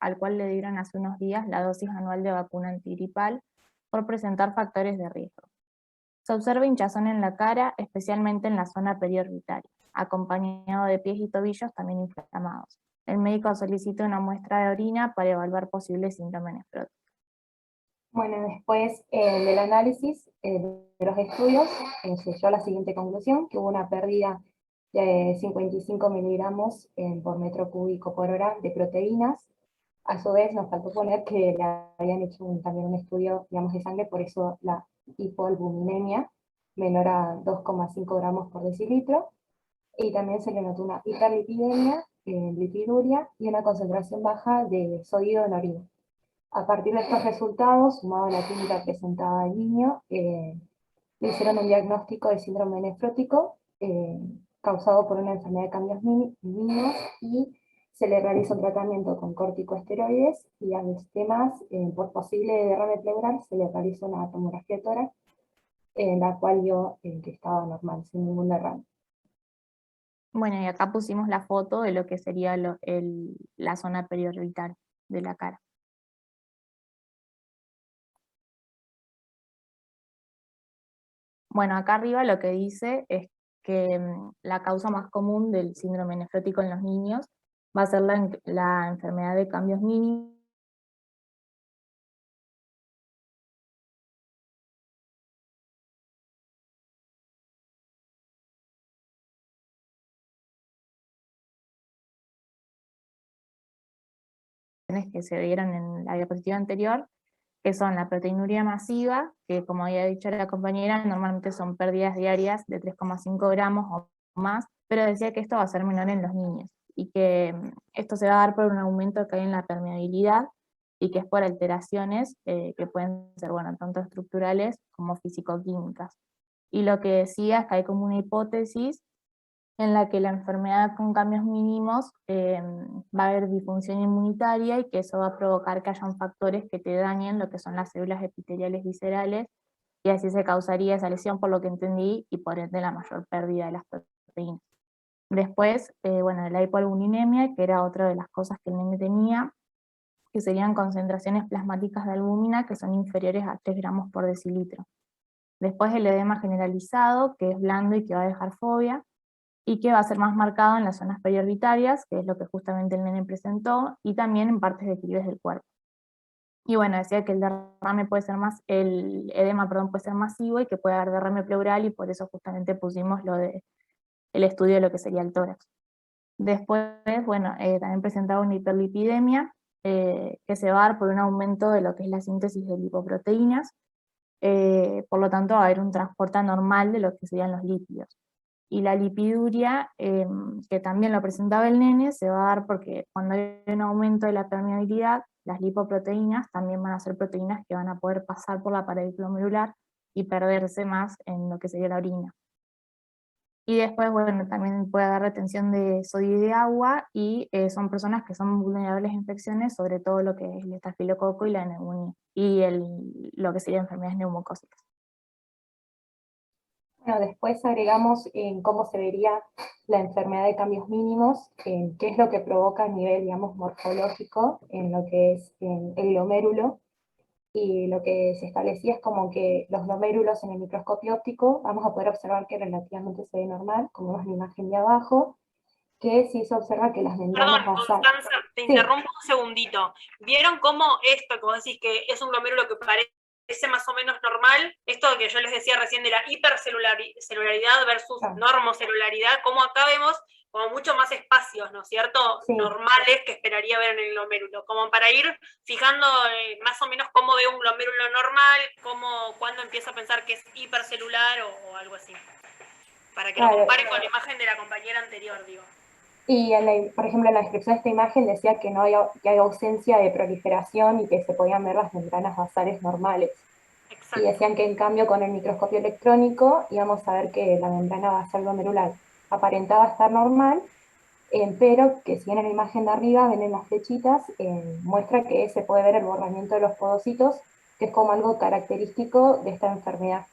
al cual le dieron hace unos días la dosis anual de vacuna antigripal por presentar factores de riesgo. Se observa hinchazón en la cara, especialmente en la zona periorbitaria, acompañado de pies y tobillos también inflamados. El médico solicita una muestra de orina para evaluar posibles síntomas nefróticos. Bueno, después del análisis de los estudios, se llegó a la siguiente conclusión, que hubo una pérdida de 55 miligramos por metro cúbico por hora de proteínas. A su vez, nos faltó poner que le habían hecho también un estudio, digamos, de sangre, por eso la hipoalbuminemia, menor a 2,5 gramos por decilitro, y también se le notó una hiperlipidemia, lipiduria, y una concentración baja de sodio en orina. A partir de estos resultados, sumado a la química presentada al niño, le hicieron un diagnóstico de síndrome nefrótico causado por una enfermedad de cambios mínimos, y se le realizó un tratamiento con corticosteroides, y además, por posible derrame pleural, se le realizó una tomografía de tórax, en la cual vio que estaba normal, sin ningún derrame. Bueno, y acá pusimos la foto de lo que sería la zona periorbital de la cara. Bueno, acá arriba lo que dice es que la causa más común del síndrome nefrótico en los niños va a ser la enfermedad de cambios mínimos, que se vieron en la diapositiva anterior, que son la proteinuria masiva, que como había dicho la compañera, normalmente son pérdidas diarias de 3,5 gramos o más, pero decía que esto va a ser menor en los niños, y que esto se va a dar por un aumento que hay en la permeabilidad, y que es por alteraciones que pueden ser, bueno, tanto estructurales como físico-químicas. Y lo que decía es que hay como una hipótesis en la que la enfermedad con cambios mínimos va a haber disfunción inmunitaria, y que eso va a provocar que hayan factores que te dañen lo que son las células epiteliales viscerales, y así se causaría esa lesión, por lo que entendí, y por ende la mayor pérdida de las proteínas. Después, bueno, la hipoalbuminemia, que era otra de las cosas que el nene tenía, que serían concentraciones plasmáticas de albúmina que son inferiores a 3 gramos por decilitro. Después el edema generalizado, que es blando y que va a dejar fobia, y que va a ser más marcado en las zonas periorbitarias, que es lo que justamente el nene presentó, y también en partes declives del cuerpo. Y bueno, decía que el edema, perdón, puede ser masivo, y que puede haber derrame pleural, y por eso justamente pusimos el estudio de lo que sería el tórax. Después, bueno, también presentaba una hiperlipidemia, que se va a dar por un aumento de lo que es la síntesis de lipoproteínas, por lo tanto va a haber un transporte anormal de lo que serían los lípidos. Y la lipiduria, que también lo presentaba el nene, se va a dar porque cuando hay un aumento de la permeabilidad, las lipoproteínas también van a ser proteínas que van a poder pasar por la pared glomerular y perderse más en lo que sería la orina. Y después, bueno, también puede haber retención de sodio y de agua, y son personas que son vulnerables a infecciones, sobre todo lo que es el estafilococo y la neumonía, y lo que serían enfermedades neumocócicas. Bueno, después agregamos en cómo se vería la enfermedad de cambios mínimos, en qué es lo que provoca a nivel, digamos, morfológico, en lo que es el glomérulo, y lo que se establecía es como que los glomérulos en el microscopio óptico vamos a poder observar que relativamente se ve normal, como vemos en la imagen de abajo, que sí se observa que las membranas Perdón, basales... Constanza, te Sí, interrumpo un segundito. ¿Vieron cómo esto que vos decís que es un glomérulo que parece más o menos normal? Esto que yo les decía recién de la hipercelularidad versus claro, normocelularidad, cómo acá vemos como mucho más espacios, ¿no es cierto? sí. Normales que esperaría ver en el glomérulo, como para ir fijando más o menos cómo ve un glomérulo normal, cuándo empiezo a pensar que es hipercelular o algo así. Para que lo Claro. compare con la imagen de la compañera anterior, digo. Y por ejemplo, en la descripción de esta imagen decía que que hay ausencia de proliferación y que se podían ver las membranas basales normales. Y Exacto. decían que en cambio con el microscopio electrónico íbamos a ver que la membrana basal glomerular aparentaba estar normal, pero que si en la imagen de arriba ven en las flechitas, muestra que se puede ver el borramiento de los podocitos, que es como algo característico de esta enfermedad,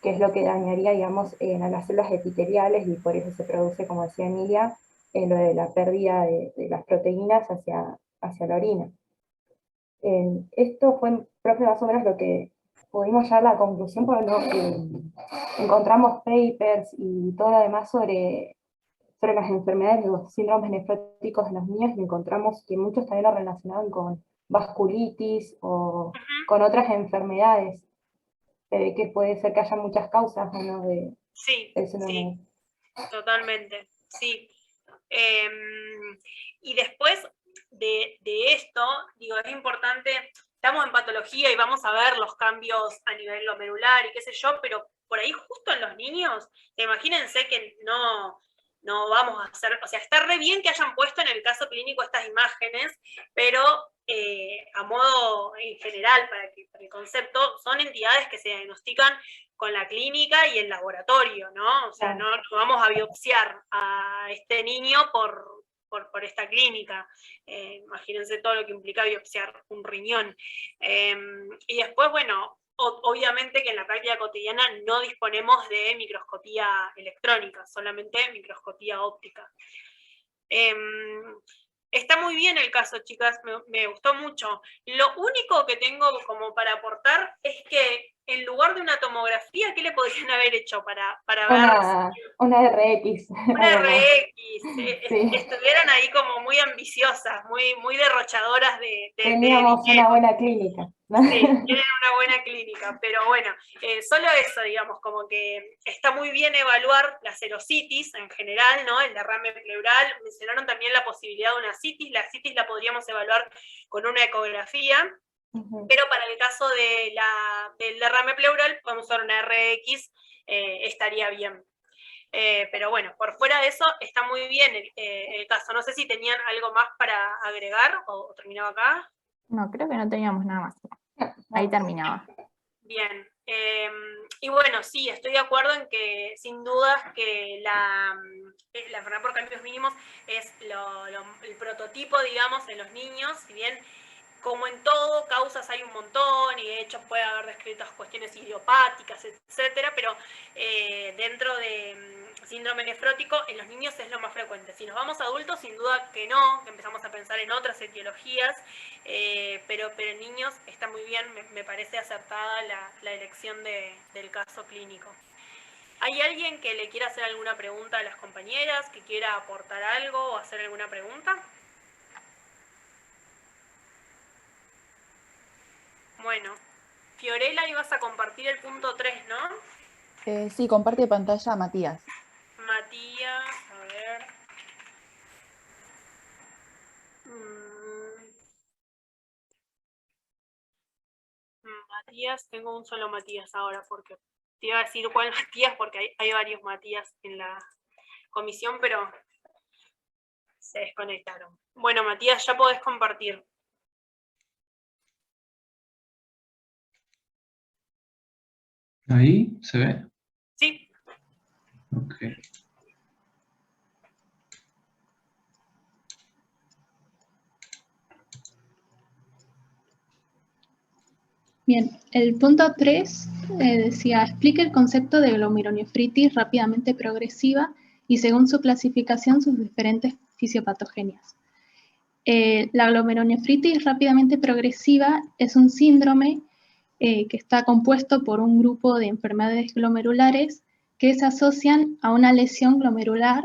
que es lo que dañaría, digamos, a las células epiteliales, y por eso se produce, como decía Emilia, lo de la pérdida de las proteínas hacia la orina. Esto fue, profe, más o menos lo que pudimos llegar a la conclusión, porque encontramos papers y todo lo demás sobre las enfermedades, los síndromes nefróticos de los niños, y encontramos que muchos también lo relacionaban con vasculitis o con otras enfermedades, que puede ser que haya muchas causas, ¿no? Sí, del síndrome. sí, totalmente, sí. Y después de esto, digo, es importante, estamos en patología y vamos a ver los cambios a nivel glomerular y qué sé yo, pero por ahí justo en los niños, imagínense que no vamos a hacer, o sea, está re bien que hayan puesto en el caso clínico estas imágenes, pero a modo en general, para el concepto, son entidades que se diagnostican con la clínica y el laboratorio, ¿no? O sea, no vamos a biopsiar a este niño por esta clínica. Imagínense todo lo que implica biopsiar un riñón. Y después, bueno, obviamente que en la práctica cotidiana no disponemos de microscopía electrónica, solamente microscopía óptica. Está muy bien el caso, chicas, me gustó mucho. Lo único que tengo como para aportar es que en lugar de una tomografía, ¿qué le podrían haber hecho para ver? Una RX. Una RX. Sí. Estuvieron ahí como muy ambiciosas, muy derrochadoras de Teníamos una buena clínica, ¿no? Sí, tienen una buena clínica, pero bueno, solo eso, digamos, como que está muy bien evaluar la serositis en general, ¿no? El derrame pleural, mencionaron también la posibilidad de una citis, la citis la podríamos evaluar con una ecografía, pero para el caso del derrame pleural, podemos usar una RX, estaría bien. Pero bueno, por fuera de eso, está muy bien el caso. No sé si tenían algo más para agregar o terminaba acá. No, creo que no teníamos nada más. Ahí terminaba. Bien, y bueno, sí, estoy de acuerdo en que sin dudas que la enfermedad por cambios mínimos es el prototipo, digamos, en los niños, si bien como en todo, causas hay un montón y de hecho puede haber descritas cuestiones idiopáticas, etcétera, pero dentro de síndrome nefrótico en los niños es lo más frecuente. Si nos vamos a adultos, sin duda que no, que empezamos a pensar en otras etiologías, pero en niños está muy bien, me parece acertada la elección del caso clínico. ¿Hay alguien que le quiera hacer alguna pregunta a las compañeras, que quiera aportar algo o hacer alguna pregunta? Bueno, Fiorella, ibas a compartir el punto 3, ¿no? Sí, comparte pantalla Matías. Matías, a ver. Matías, tengo un solo Matías ahora, porque te iba a decir cuál Matías, porque hay varios Matías en la comisión, pero se desconectaron. Bueno, Matías, ya podés compartir. ¿Ahí se ve? Sí. Ok. Bien, el punto 3 decía, explica el concepto de glomerulonefritis rápidamente progresiva y según su clasificación sus diferentes fisiopatogenias. La glomerulonefritis rápidamente progresiva es un síndrome que está compuesto por un grupo de enfermedades glomerulares que se asocian a una lesión glomerular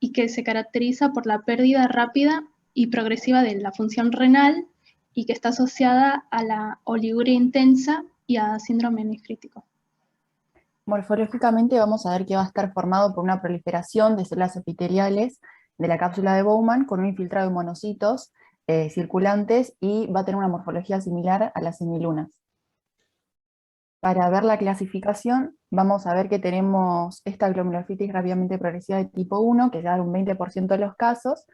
y que se caracteriza por la pérdida rápida y progresiva de la función renal y que está asociada a la oliguria intensa y a síndrome nefrítico. Morfológicamente vamos a ver que va a estar formado por una proliferación de células epiteliales de la cápsula de Bowman con un infiltrado de monocitos circulantes y va a tener una morfología similar a las semilunas. Para ver la clasificación, vamos a ver que tenemos esta glomerulonefritis rápidamente progresiva de tipo 1, que ya da un 20% de los casos,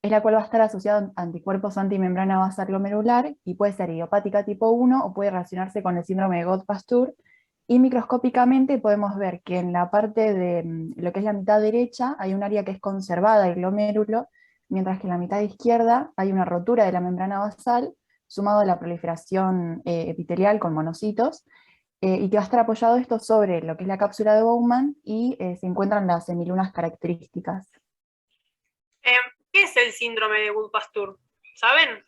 es la cual va a estar asociada a anticuerpos antimembrana basal glomerular y puede ser idiopática tipo 1 o puede relacionarse con el síndrome de Gott-Pastur. Y microscópicamente podemos ver que en la parte de lo que es la mitad derecha hay un área que es conservada del glomérulo, mientras que en la mitad izquierda hay una rotura de la membrana basal, sumado a la proliferación epitelial con monocitos, y que va a estar apoyado esto sobre lo que es la cápsula de Bowman y se encuentran las semilunas características. ¿Qué es el síndrome de Gott-Pastur? ¿Saben?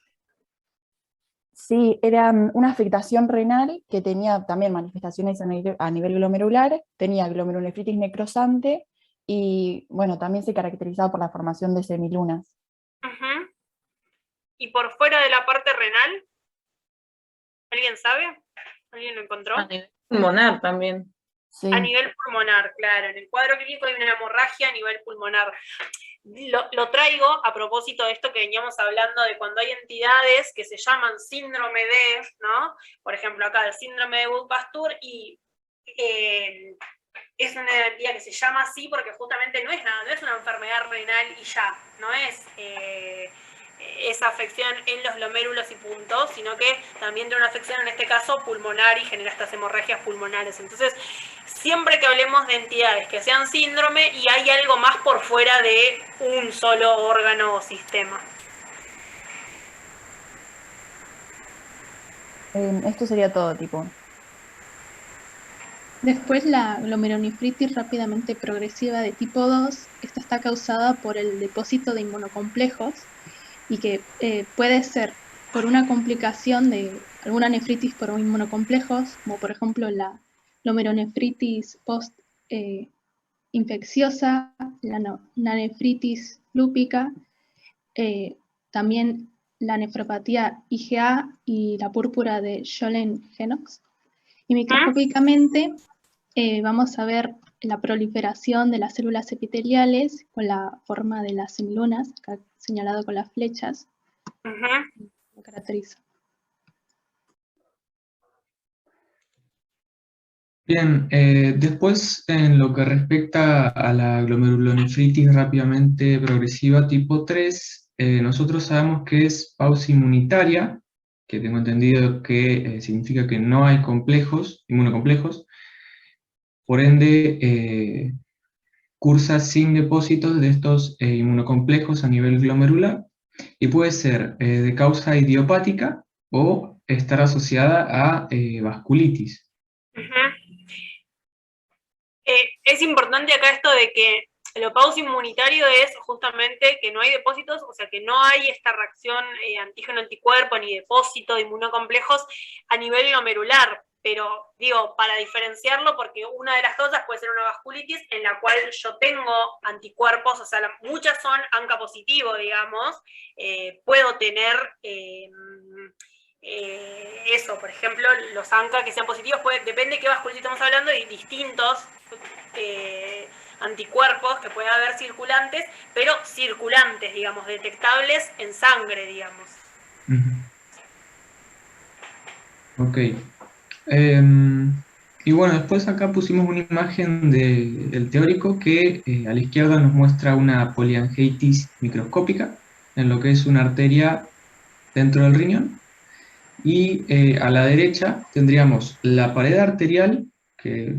Sí, era una afectación renal que tenía también manifestaciones a nivel glomerular, tenía glomerulonefritis necrosante y bueno, también se caracterizaba por la formación de semilunas. Ujú. ¿Y por fuera de la parte renal? ¿Alguien sabe? ¿Alguien lo encontró? A nivel pulmonar también. Sí. A nivel pulmonar, claro. En el cuadro clínico hay una hemorragia a nivel pulmonar. Lo traigo a propósito de esto que veníamos hablando de cuando hay entidades que se llaman síndrome de, ¿no? Por ejemplo, acá el síndrome de Wood-Pasteur, y es una entidad que se llama así porque justamente no es nada, no es una enfermedad renal y ya, no es esa afección en los glomérulos y puntos, sino que también tiene una afección, en este caso, pulmonar y genera estas hemorragias pulmonares. Entonces, siempre que hablemos de entidades que sean síndrome y hay algo más por fuera de un solo órgano o sistema. Esto sería todo, tipo. Después la glomerulonefritis rápidamente progresiva de tipo 2, esta está causada por el depósito de inmunocomplejos y que puede ser por una complicación de alguna nefritis por inmunocomplejos, como por ejemplo la glomerulonefritis post-infecciosa, la nefritis lúpica, también la nefropatía IgA y la púrpura de Scholen-Lennox. Y microscópicamente vamos a ver la proliferación de las células epiteliales con la forma de las semilunas, acá señalado con las flechas, lo caracteriza. Bien, después en lo que respecta a la glomerulonefritis rápidamente progresiva tipo 3, nosotros sabemos que es pausa inmunitaria, que tengo entendido que significa que no hay complejos, inmunocomplejos, por ende cursa sin depósitos de estos inmunocomplejos a nivel glomerular, y puede ser de causa idiopática o estar asociada a vasculitis. Es importante acá esto de que lo pausa inmunitario es justamente que no hay depósitos, o sea que no hay esta reacción antígeno-anticuerpo ni depósito de inmunocomplejos a nivel glomerular, pero digo, para diferenciarlo, porque una de las causas puede ser una vasculitis en la cual yo tengo anticuerpos, o sea, muchas son ANCA positivo, digamos, puedo tener eso, por ejemplo, los ANCA que sean positivos, depende de qué vasculitis estamos hablando, y distintos anticuerpos que puede haber circulantes, pero circulantes, digamos, detectables en sangre, digamos. Ok. Y bueno, después acá pusimos una imagen del teórico que a la izquierda nos muestra una poliangitis microscópica en lo que es una arteria dentro del riñón, y a la derecha tendríamos la pared arterial, que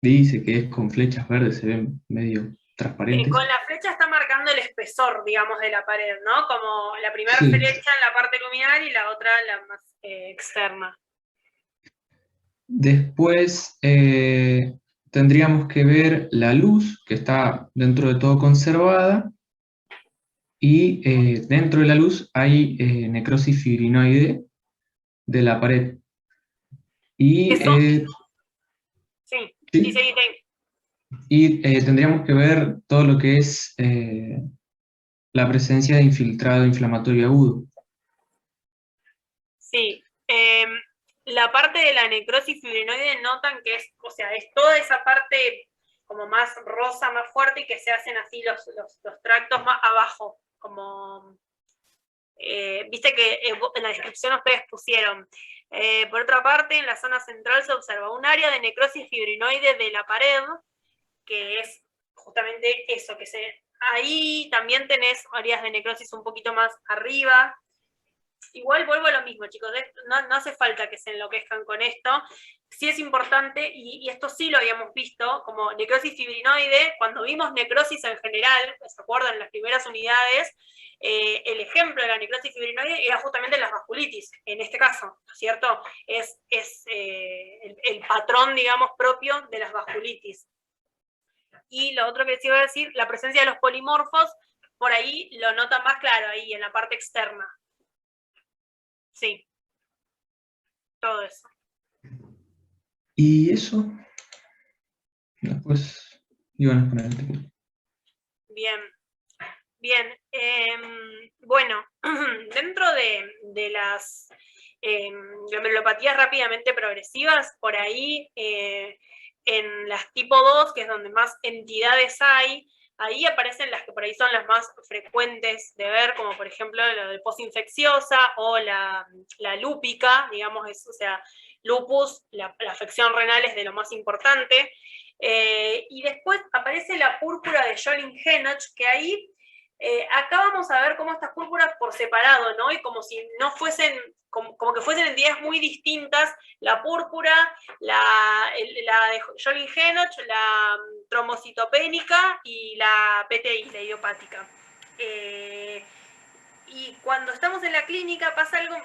dice que es con flechas verdes, se ven medio transparentes. Con la flecha está marcando el espesor, digamos, de la pared, ¿no? Como la primera Sí. flecha en la parte luminal y la otra la más externa. Después tendríamos que ver la luz, que está dentro de todo conservada, y dentro de la luz hay necrosis fibrinoide de la pared. Y, sí, sí, seguí. y tendríamos que ver todo lo que es la presencia de infiltrado inflamatorio agudo. Sí. La parte de la necrosis fibrinoide notan que es, o sea, es toda esa parte como más rosa, más fuerte, y que se hacen así los tractos más abajo, como viste que en la descripción ustedes pusieron. Por otra parte, en la zona central se observa un área de necrosis fibrinoide de la pared, que es justamente eso, ahí también tenés áreas de necrosis un poquito más arriba. Igual vuelvo a lo mismo, chicos, no hace falta que se enloquezcan con esto. Sí es importante, y esto sí lo habíamos visto, como necrosis fibrinoide, cuando vimos necrosis en general, ¿se acuerdan? En las primeras unidades, el ejemplo de la necrosis fibrinoide era justamente las vasculitis, en este caso, ¿cierto? Es el patrón, digamos, propio de las vasculitis. Y lo otro que les iba a decir, la presencia de los polimorfos, por ahí lo notan más claro, ahí en la parte externa. Sí. Todo eso. Y eso, después iban a poner el título. Bien. Bien. Bueno, dentro de las glomerulopatías rápidamente progresivas, por ahí en las tipo 2, que es donde más entidades hay, ahí aparecen las que por ahí son las más frecuentes de ver, como por ejemplo la de postinfecciosa o la lúpica, digamos, o sea, lupus, la afección renal es de lo más importante. Y después aparece la púrpura de Jolin-Henoch, que ahí, acá vamos a ver cómo estas púrpuras por separado, ¿no? Y como si no fuesen, como que fuesen entidades muy distintas, la púrpura, la de Jolin-Henoch, la trombocitopénica y la PTI, la idiopática. Y cuando estamos en la clínica pasa algo,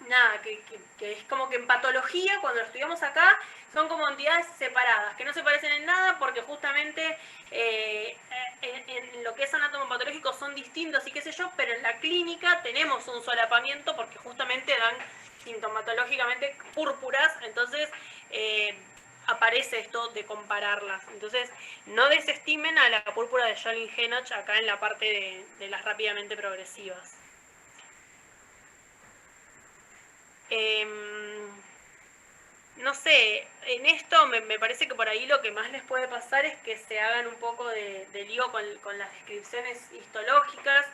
nada, que es como que en patología, cuando lo estudiamos acá, son como entidades separadas, que no se parecen en nada porque justamente en lo que es anatomopatológico son distintos y qué sé yo, pero en la clínica tenemos un solapamiento porque justamente dan sintomatológicamente púrpuras, entonces aparece esto de compararlas. Entonces, no desestimen a la púrpura de Jolin-Henoch acá en la parte de las rápidamente progresivas. No sé, en esto me parece que por ahí lo que más les puede pasar es que se hagan un poco de lío con las descripciones histológicas.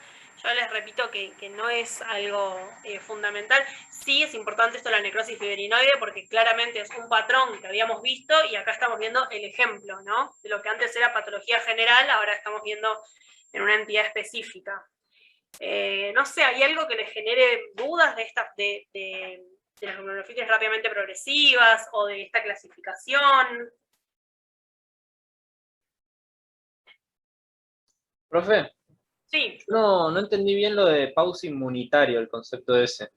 Yo les repito que no es algo fundamental. Sí es importante esto de la necrosis fibrinoide porque claramente es un patrón que habíamos visto y acá estamos viendo el ejemplo, ¿no? De lo que antes era patología general, ahora estamos viendo en una entidad específica. No sé, ¿hay algo que les genere dudas de estas de las glomerulonefritis rápidamente progresivas o de esta clasificación? Profe, Sí. no entendí bien lo de pausa inmunitario, el concepto ese.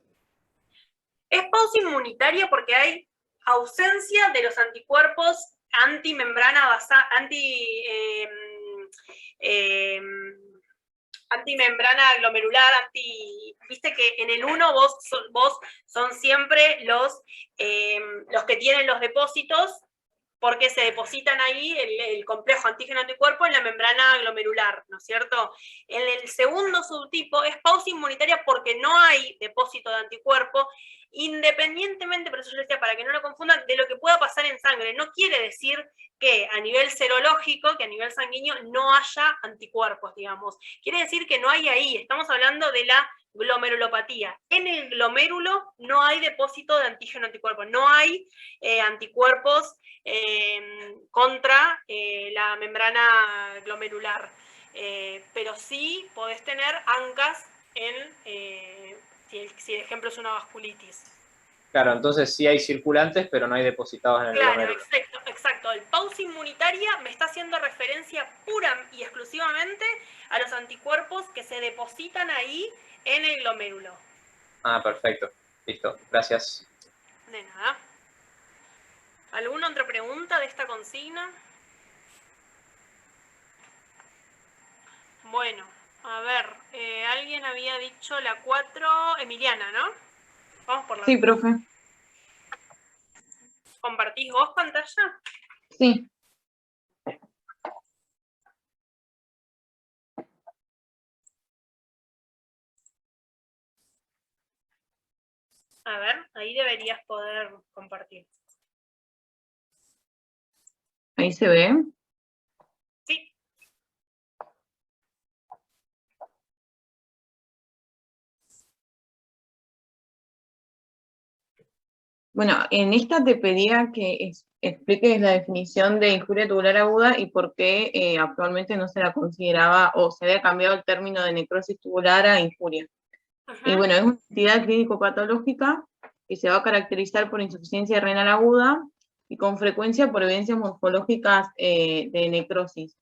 Es pausa inmunitaria porque hay ausencia de los anticuerpos antimembrana antimembrana glomerular, viste que en el 1 vos son siempre los que tienen los depósitos, porque se depositan ahí el complejo antígeno-anticuerpo en la membrana glomerular, ¿no es cierto? En el segundo subtipo es pausa inmunitaria porque no hay depósito de anticuerpo, independientemente, por eso yo les decía, para que no lo confundan, de lo que pueda pasar en sangre. No quiere decir que a nivel serológico, que a nivel sanguíneo no haya anticuerpos, digamos. Quiere decir que no hay ahí, estamos hablando de la glomerulopatía. En el glomérulo no hay depósito de antígeno-anticuerpo, no hay anticuerpos contra la membrana glomerular, pero sí podés tener ANCAs si el ejemplo es una vasculitis. Claro, entonces sí hay circulantes, pero no hay depositados en el glomérulo. Exacto. El pausa inmunitaria me está haciendo referencia pura y exclusivamente a los anticuerpos que se depositan ahí en el glomérulo. Ah, perfecto. Listo, gracias. De nada. ¿Alguna otra pregunta de esta consigna? Bueno, a ver, alguien había dicho la 4, Emiliana, ¿no? Vamos por la... Sí, profe. ¿Compartís vos pantalla? Sí. A ver, ahí deberías poder compartir. Ahí se ve. Sí. Bueno, en esta te pedía que expliques la definición de injuria tubular aguda y por qué actualmente no se la consideraba o se había cambiado el término de necrosis tubular a injuria. Y bueno, es una entidad clínico-patológica que se va a caracterizar por insuficiencia renal aguda y con frecuencia por evidencias morfológicas de necrosis.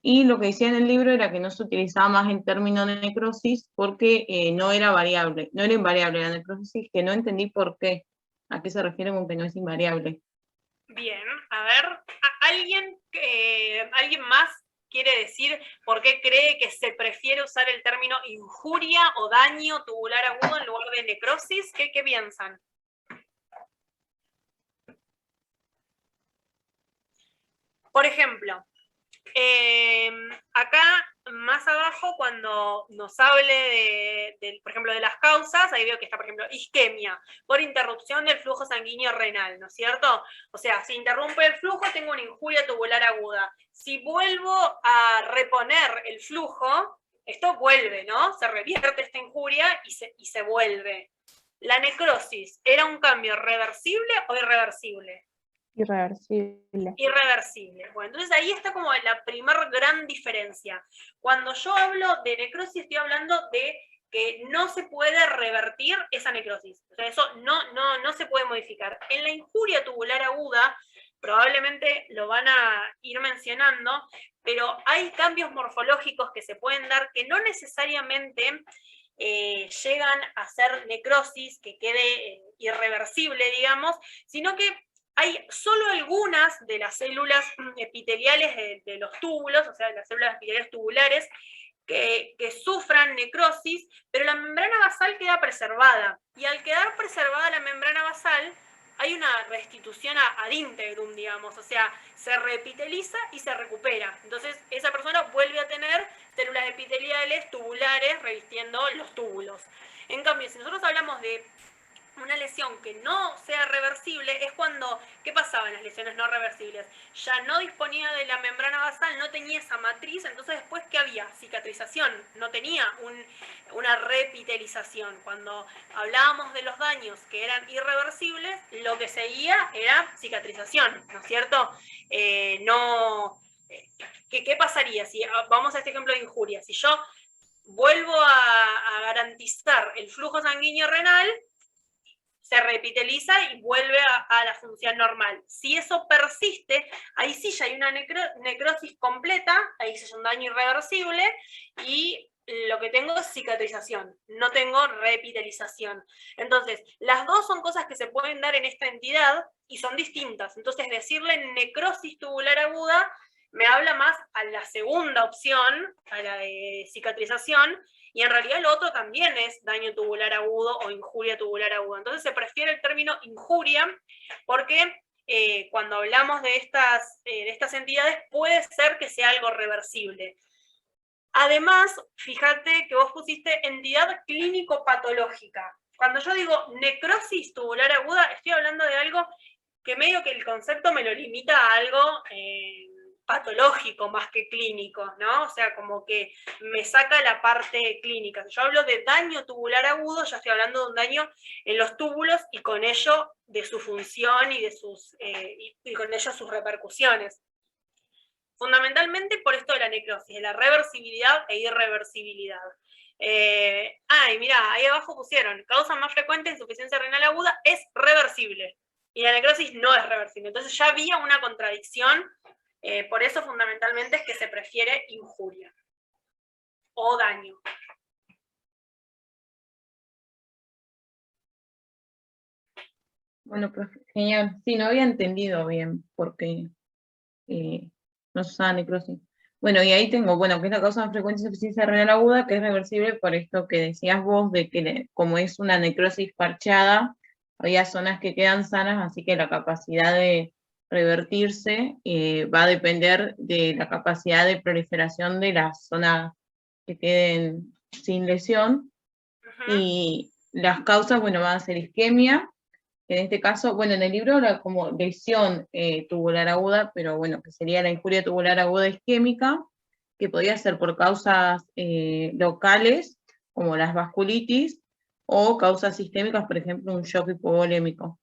Y lo que decía en el libro era que no se utilizaba más el término de necrosis porque no era invariable la necrosis, que no entendí por qué. ¿A qué se refiere con que no es invariable? Bien, a ver, ¿alguien más quiere decir? ¿Por qué cree que se prefiere usar el término injuria o daño tubular agudo en lugar de necrosis? ¿Qué piensan? Por ejemplo, acá más abajo, cuando nos hable por ejemplo, de las causas, ahí veo que está, por ejemplo, isquemia, por interrupción del flujo sanguíneo renal, ¿no es cierto? O sea, si interrumpe el flujo, tengo una injuria tubular aguda. Si vuelvo a reponer el flujo, esto vuelve, ¿no? Se revierte esta injuria y se vuelve. ¿La necrosis era un cambio reversible o irreversible? Irreversible. Irreversible. Bueno, entonces ahí está como la primer gran diferencia. Cuando yo hablo de necrosis, estoy hablando de que no se puede revertir esa necrosis. O sea, eso no se puede modificar. En la injuria tubular aguda, probablemente lo van a ir mencionando, pero hay cambios morfológicos que se pueden dar que no necesariamente llegan a ser necrosis, que quede irreversible, digamos, sino que hay solo algunas de las células epiteliales de los túbulos, o sea, las células epiteliales tubulares, que sufran necrosis, pero la membrana basal queda preservada. Y al quedar preservada la membrana basal, hay una restitución ad integrum, digamos, o sea, se reepiteliza y se recupera. Entonces, esa persona vuelve a tener células epiteliales tubulares revistiendo los túbulos. En cambio, si nosotros hablamos de una lesión que no sea reversible, es cuando, ¿qué pasaba en las lesiones no reversibles? Ya no disponía de la membrana basal, no tenía esa matriz, entonces después, ¿qué había? Cicatrización, no tenía una repitelización. Cuando hablábamos de los daños que eran irreversibles, lo que seguía era cicatrización, ¿no es cierto? ¿Qué pasaría? Si vamos a este ejemplo de injuria, si yo vuelvo a garantizar el flujo sanguíneo renal, se repiteliza y vuelve a la función normal. Si eso persiste, ahí sí ya hay una necrosis completa, ahí sí es un daño irreversible, y lo que tengo es cicatrización, no tengo repitelización. Entonces, las dos son cosas que se pueden dar en esta entidad y son distintas. Entonces, decirle necrosis tubular aguda me habla más a la segunda opción, a la de cicatrización, y en realidad lo otro también es daño tubular agudo o injuria tubular aguda. Entonces se prefiere el término injuria porque cuando hablamos de estas entidades puede ser que sea algo reversible. Además, fíjate que vos pusiste entidad clínico-patológica. Cuando yo digo necrosis tubular aguda, estoy hablando de algo que medio que el concepto me lo limita a algo patológico más que clínico, ¿no? O sea, como que me saca la parte clínica. Si yo hablo de daño tubular agudo, ya estoy hablando de un daño en los túbulos y con ello de su función y con ello sus repercusiones. Fundamentalmente por esto de la necrosis, de la reversibilidad e irreversibilidad. Y mirá, ahí abajo pusieron, causa más frecuente de insuficiencia renal aguda es reversible, y la necrosis no es reversible. Entonces ya había una contradicción. Por eso fundamentalmente es que se prefiere injuria o daño. Bueno, profe, genial. Sí, no había entendido bien por qué no se usaba necrosis. Bueno, y ahí tengo, bueno, que es la causa más frecuente de insuficiencia renal aguda, que es reversible por esto que decías vos, de que como es una necrosis parcheada, había zonas que quedan sanas, así que la capacidad de revertirse va a depender de la capacidad de proliferación de las zonas que queden sin lesión. Y las causas, bueno, van a ser isquemia, en este caso, bueno, en el libro habla como lesión tubular aguda, pero bueno, que sería la injuria tubular aguda isquémica, que podría ser por causas locales, como las vasculitis, o causas sistémicas, por ejemplo, un shock hipovolémico.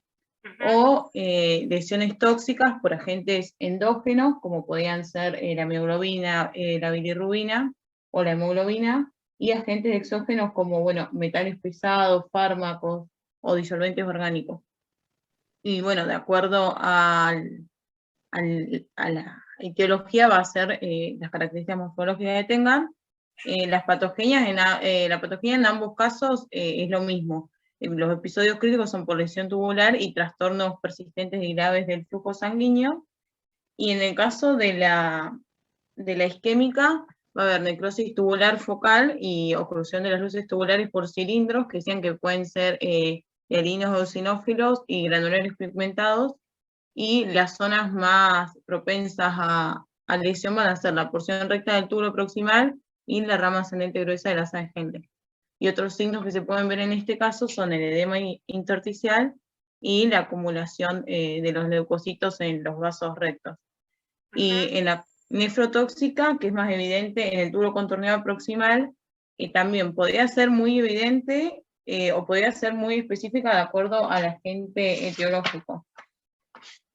O lesiones tóxicas por agentes endógenos, como podían ser la mioglobina, la bilirrubina o la hemoglobina, y agentes exógenos como, bueno, metales pesados, fármacos o disolventes orgánicos. Y bueno, de acuerdo a la etiología va a ser las características morfológicas que tengan. Las patogenias, la patogenia en ambos casos es lo mismo. Los episodios críticos son por lesión tubular y trastornos persistentes y graves del flujo sanguíneo. Y en el caso de la de la isquémica va a haber necrosis tubular focal y oclusión de las luces tubulares por cilindros, que decían que pueden ser hialinos o eosinófilos y granulares pigmentados, y las zonas más propensas a lesión van a ser la porción recta del túbulo proximal y la rama ascendente gruesa de la Sangente. Y otros signos que se pueden ver en este caso son el edema intersticial y la acumulación de los leucocitos en los vasos rectos. Y en la nefrotóxica, que es más evidente en el túbulo contorneado proximal, también podría ser muy evidente o podría ser muy específica de acuerdo al agente etiológico.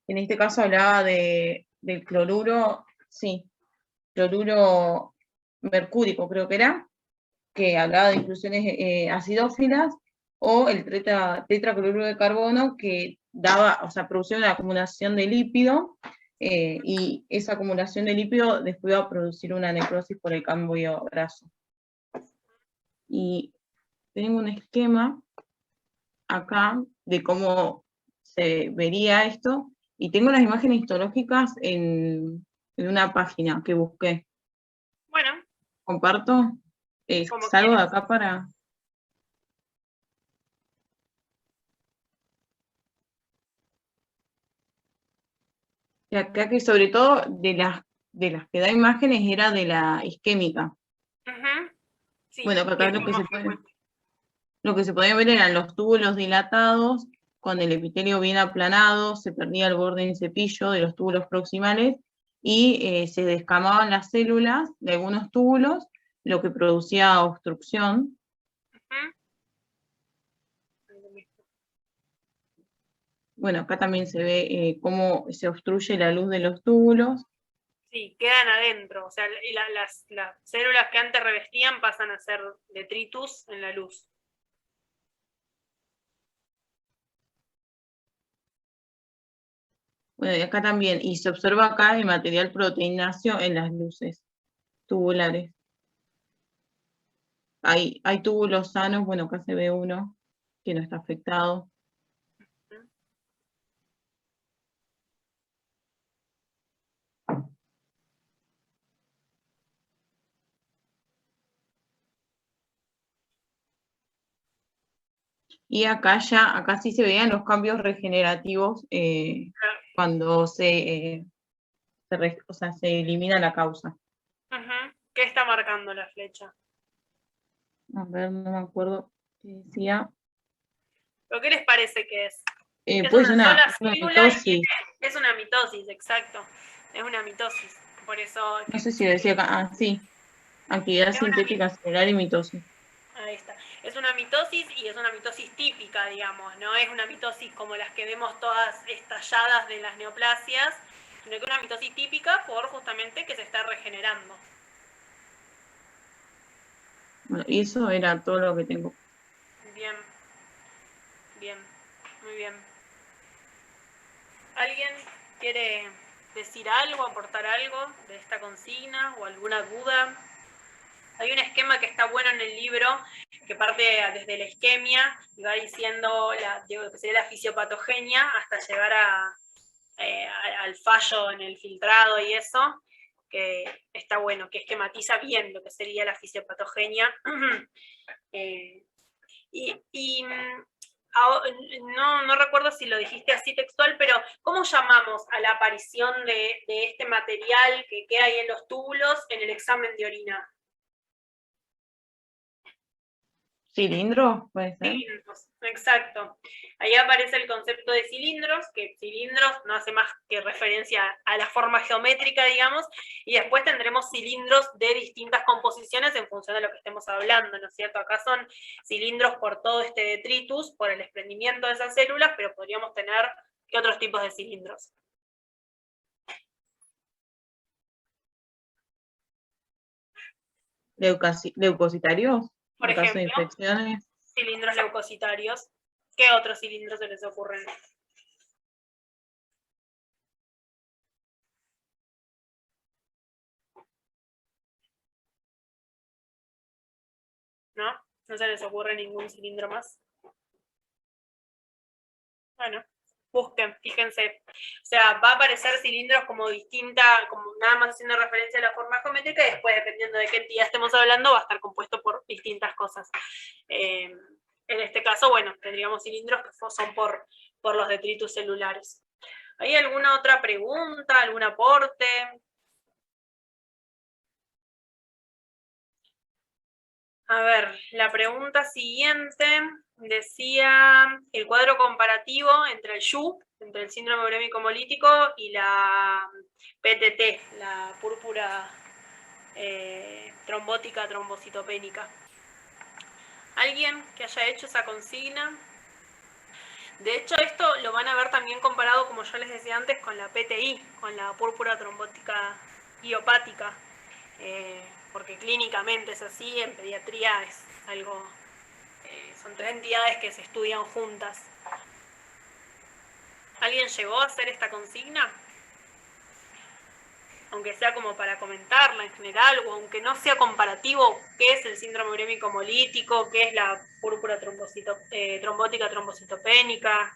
En este caso hablaba del cloruro, sí, cloruro mercúrico creo que era, que hablaba de inclusiones acidófilas, o el tetracloruro de carbono, que daba, o sea, producía una acumulación de lípido, y esa acumulación de lípido después iba a producir una necrosis por el cambio graso. Y tengo un esquema acá de cómo se vería esto, y tengo las imágenes histológicas en una página que busqué. Bueno. ¿Comparto? Salgo de acá para... Y acá que sobre todo de las que da imágenes era de la isquémica. Sí, bueno, que acá lo que se podía ver eran los túbulos dilatados, con el epitelio bien aplanado, se perdía el borde en cepillo de los túbulos proximales, y se descamaban las células de algunos túbulos, lo que producía obstrucción. Bueno, acá también se ve cómo se obstruye la luz de los túbulos. Sí, quedan adentro, o sea, y las células que antes revestían pasan a ser detritus en la luz. Bueno, y acá también, y se observa acá el material proteináceo en las luces tubulares. Hay túbulos sanos, bueno, acá se ve uno que no está afectado. Y acá sí se veían los cambios regenerativos cuando se elimina la causa. ¿Qué está marcando la flecha? A ver, no me acuerdo qué decía. ¿Pero qué les parece que es? Es Pues una sola una célula mitosis. es una mitosis, exacto. Es una mitosis. Por eso. No sé si decía acá, sí. Actividad sintética celular y mitosis. Ahí está. Es una mitosis y es una mitosis típica, digamos. No es una mitosis como las que vemos todas estalladas de las neoplasias, sino que es una mitosis típica por justamente que se está regenerando. Bueno, y eso era todo lo que tengo. Bien. Bien. Muy bien. ¿Alguien quiere decir algo, aportar algo de esta consigna o alguna duda? Hay un esquema que está bueno en el libro, que parte desde la isquemia y va diciendo lo que sería la fisiopatogenia hasta llegar al fallo en el filtrado y eso, que está bueno, que esquematiza bien lo que sería la fisiopatogenia. No recuerdo si lo dijiste así textual, pero ¿cómo llamamos a la aparición de este material que queda ahí en los túbulos en el examen de orina? ¿Cilindro? Puede ser. Cilindros, exacto. Ahí aparece el concepto de cilindros, que cilindros no hace más que referencia a la forma geométrica, digamos, y después tendremos cilindros de distintas composiciones en función de lo que estemos hablando, ¿no es cierto? Acá son cilindros por todo este detritus, por el desprendimiento de esas células, pero podríamos tener ¿qué otros tipos de cilindros? ¿Leucocitarios? Por en caso de ejemplo, infecciones. cilindros leucocitarios. ¿Qué otros cilindros se les ocurren? ¿No? ¿No se les ocurre ningún cilindro más? Bueno, busquen, fíjense. O sea, va a aparecer cilindros como distinta, como nada más haciendo referencia a la forma geométrica, y después, dependiendo de qué entidad estemos hablando, va a estar compuesto por distintas cosas. En este caso, bueno, tendríamos cilindros que son por los detritus celulares. ¿Hay alguna otra pregunta, algún aporte? A ver, la pregunta siguiente decía el cuadro comparativo entre el SHU, entre el síndrome urémico hemolítico, y la PTT, la púrpura trombótica trombocitopénica. ¿Alguien que haya hecho esa consigna? De hecho, esto lo van a ver también comparado, como yo les decía antes, con la PTI, con la púrpura trombótica idiopática. Porque clínicamente es así, en pediatría es algo, son tres entidades que se estudian juntas. ¿Alguien llegó a hacer esta consigna? Aunque sea como para comentarla en general, o aunque no sea comparativo, ¿qué es el síndrome urémico hemolítico? ¿Qué es la púrpura trombótica trombocitopénica?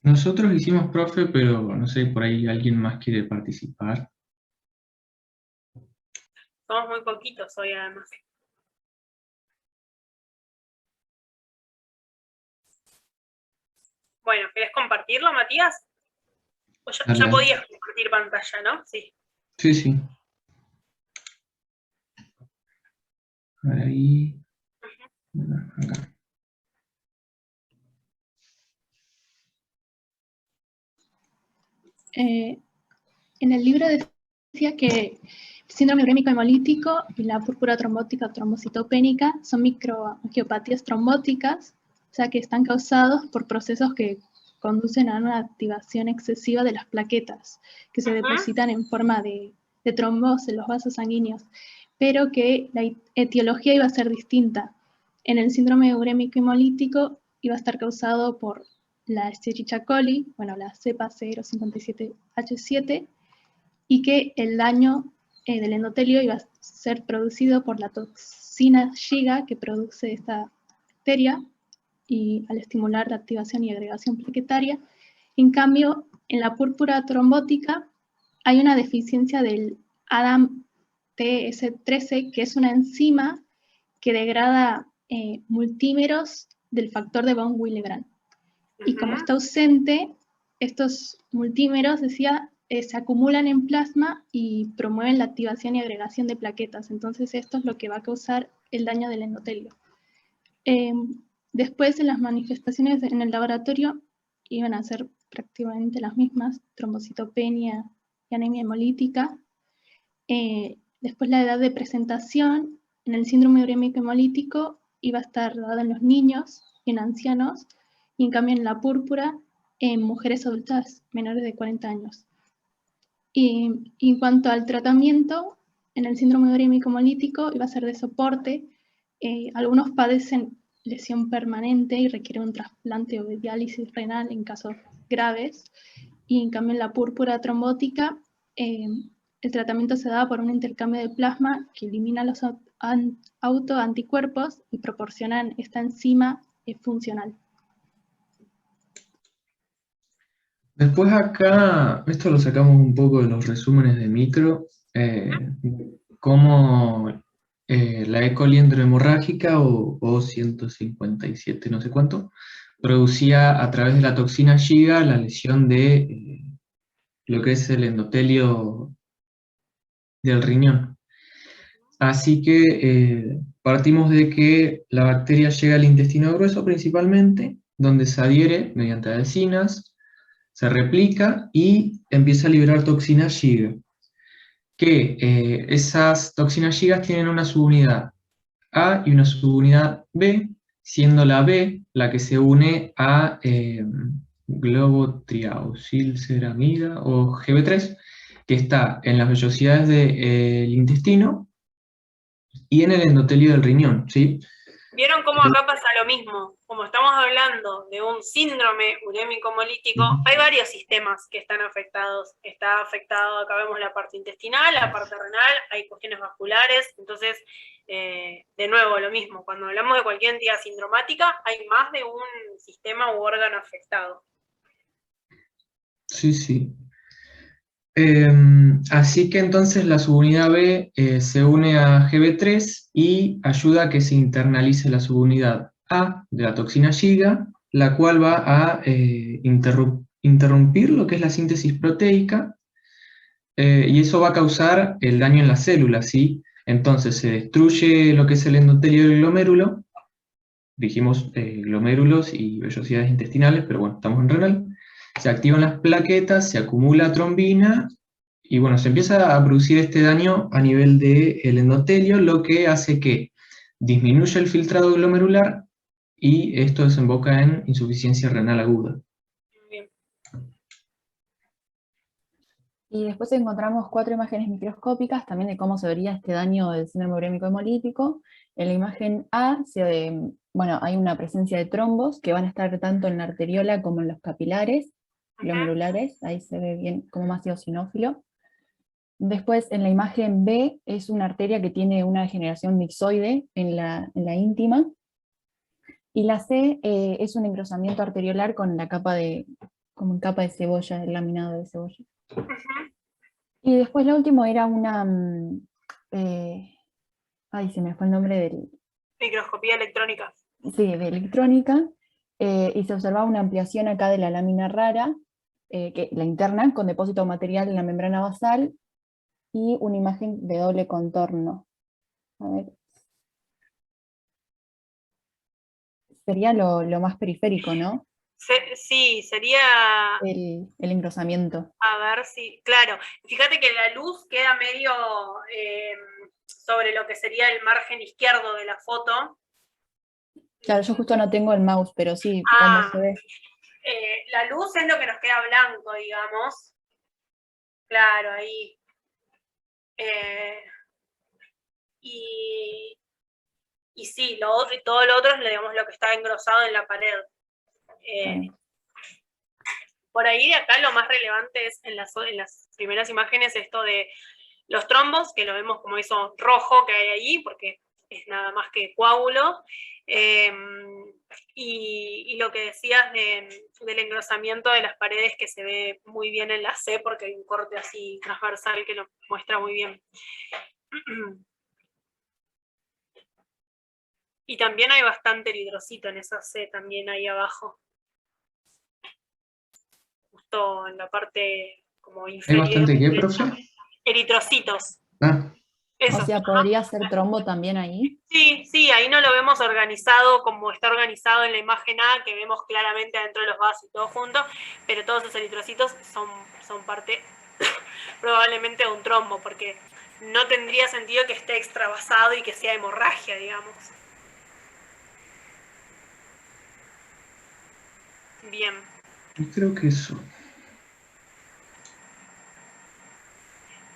Nosotros hicimos, profe, pero no sé, por ahí alguien más quiere participar. Somos muy poquitos hoy, además. Bueno, ¿querés compartirlo, Matías? O ya podías compartir pantalla, ¿no? Sí. Sí, sí. Ahí. Acá. En el libro decía que el síndrome urémico hemolítico y la púrpura trombótica trombocitopénica son microangiopatías trombóticas, o sea que están causados por procesos que conducen a una activación excesiva de las plaquetas, que se depositan en forma de trombos en los vasos sanguíneos, pero que la etiología iba a ser distinta. En el síndrome urémico hemolítico iba a estar causado por la Escherichia coli, bueno, la cepa 057H7, y que el daño del endotelio iba a ser producido por la toxina Shiga que produce esta bacteria, y al estimular la activación y agregación plaquetaria. En cambio, en la púrpura trombótica hay una deficiencia del ADAM-TS13, que es una enzima que degrada multímeros del factor de von Willebrand. Y como está ausente, estos multímeros, decía, se acumulan en plasma y promueven la activación y agregación de plaquetas. Entonces esto es lo que va a causar el daño del endotelio. Después, en las manifestaciones en el laboratorio iban a ser prácticamente las mismas: trombocitopenia y anemia hemolítica. Después, la edad de presentación en el síndrome urémico hemolítico iba a estar dada en los niños y en ancianos, y en cambio en la púrpura en mujeres adultas menores de 40 años. Y en cuanto al tratamiento, en el síndrome urémico hemolítico iba a ser de soporte. Algunos padecen lesión permanente y requieren un trasplante o diálisis renal en casos graves, y en cambio en la púrpura trombótica el tratamiento se da por un intercambio de plasma que elimina los autoanticuerpos y proporcionan esta enzima funcional. Después acá, esto lo sacamos un poco de los resúmenes de micro, como la E. coli enterohemorrágica o 157 no sé cuánto, producía a través de la toxina Shiga la lesión de lo que es el endotelio del riñón. Así que partimos de que la bacteria llega al intestino grueso principalmente, donde se adhiere mediante adhesinas, se replica y empieza a liberar toxina Shiga. Que esas toxinas Shiga tienen una subunidad A y una subunidad B, siendo la B la que se une a globotriaosylceramida o GB3, que está en las vellosidades del intestino y en el endotelio del riñón, ¿sí? ¿Vieron cómo acá pasa lo mismo? Como estamos hablando de un síndrome urémico hemolítico, hay varios sistemas que están afectados. Está afectado, acá vemos la parte intestinal, la parte renal, hay cuestiones vasculares. Entonces, de nuevo, lo mismo. Cuando hablamos de cualquier entidad sindromática, hay más de un sistema u órgano afectado. Sí, sí. Así que entonces la subunidad B se une a GB3 y ayuda a que se internalice la subunidad A de la toxina Giga, la cual va a interrumpir lo que es la síntesis proteica, y eso va a causar el daño en las células, ¿sí? Entonces se destruye lo que es el endotelio del glomérulo, dijimos glomérulos y vellosidades intestinales, pero bueno, estamos en renal. Se activan las plaquetas, se acumula trombina, y bueno, se empieza a producir este daño a nivel del endotelio, lo que hace que disminuya el filtrado glomerular, y esto desemboca en insuficiencia renal aguda. Bien. Y después encontramos 4 imágenes microscópicas también de cómo se vería este daño del síndrome urémico hemolítico. En la imagen A bueno, hay una presencia de trombos que van a estar tanto en la arteriola como en los capilares glomerulares. Ahí se ve bien como más eosinófilo. Después en la imagen B es una arteria que tiene una degeneración mixoide en la íntima. Y la C es un engrosamiento arteriolar con la capa como en capa de cebolla, el laminado de cebolla. Y después lo último era una, ay, se me fue el nombre del... Microscopía electrónica. Sí, de electrónica, y se observaba una ampliación acá de la lámina rara, la interna, con depósito de material en la membrana basal, y una imagen de doble contorno. A ver. Sería lo más periférico, ¿no? Sí, sería, El engrosamiento. a ver si, claro, fíjate que la luz queda medio sobre lo que sería el margen izquierdo de la foto. Claro, yo justo no tengo el mouse, pero sí, Ah, cómo se ve. la luz es lo que nos queda blanco, digamos. Claro, ahí. Y sí, todo lo otro es, digamos, lo que está engrosado en la pared. Por ahí de acá lo más relevante es en las primeras imágenes esto de los trombos, que lo vemos como eso rojo que hay ahí, porque es nada más que coágulo. Y lo que decías del engrosamiento de las paredes, que se ve muy bien en la C, porque hay un corte así transversal que lo muestra muy bien. Y también hay bastante eritrocito en esa C, también ahí abajo. Justo en la parte como inferior. ¿Hay bastante qué, profe? Eritrocitos. Ah. Eso. O sea, ¿podría ser trombo también ahí? Sí, sí, ahí no lo vemos organizado como está organizado en la imagen A, que vemos claramente adentro de los vasos y todo junto, pero todos esos eritrocitos son parte probablemente de un trombo, porque no tendría sentido que esté extravasado y que sea hemorragia, digamos. Bien. Creo que eso.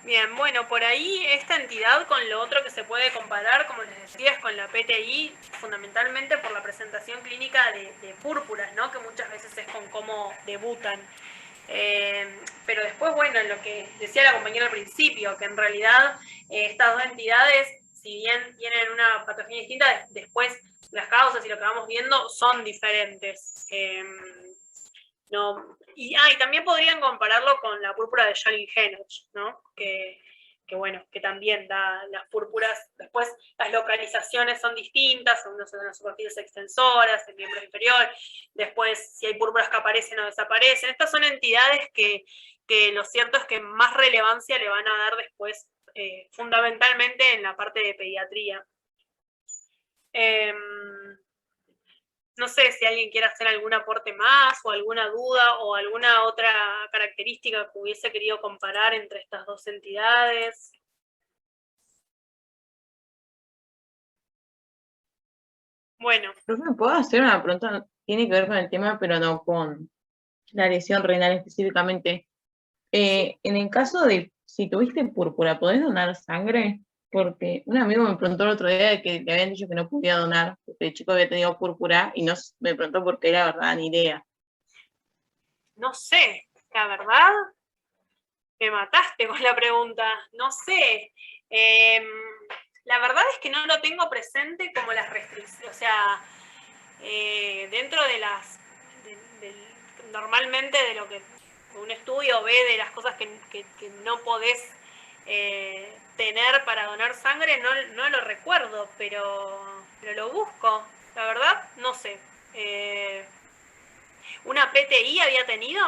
Bien, bueno, por ahí esta entidad con lo otro que se puede comparar, como les decía, es con la PTI, fundamentalmente por la presentación clínica de púrpuras, ¿no? Que muchas veces es con cómo debutan. Pero después, bueno, lo que decía la compañera al principio, que en realidad estas dos entidades, si bien tienen una patología distinta, después las causas y lo que vamos viendo son diferentes. No, y también podrían compararlo con la púrpura de Jolin-Henoch, ¿no? Que bueno, que también da las púrpuras, después las localizaciones son distintas, uno son las superficies extensoras, el miembro inferior, después si hay púrpuras que aparecen o desaparecen. Estas son entidades que lo cierto es que más relevancia le van a dar después, fundamentalmente en la parte de pediatría. No sé si alguien quiere hacer algún aporte más, o alguna duda, o alguna otra característica que hubiese querido comparar entre estas dos entidades. Bueno. ¿Me puedo hacer una pregunta? Tiene que ver con el tema, pero no con la lesión renal específicamente. En el caso de, si tuviste púrpura, ¿podés donar sangre? Porque un amigo me preguntó el otro día que le habían dicho que no podía donar, porque el chico había tenido púrpura, y no me preguntó por qué, la verdad, ni idea. No sé, la verdad, me mataste con la pregunta, no sé. La verdad es que no lo tengo presente como las restricciones, o sea, dentro de las, normalmente de lo que un estudio ve de las cosas que no podés tener para donar sangre, no lo recuerdo, pero lo busco. La verdad, no sé. ¿Una PTI había tenido?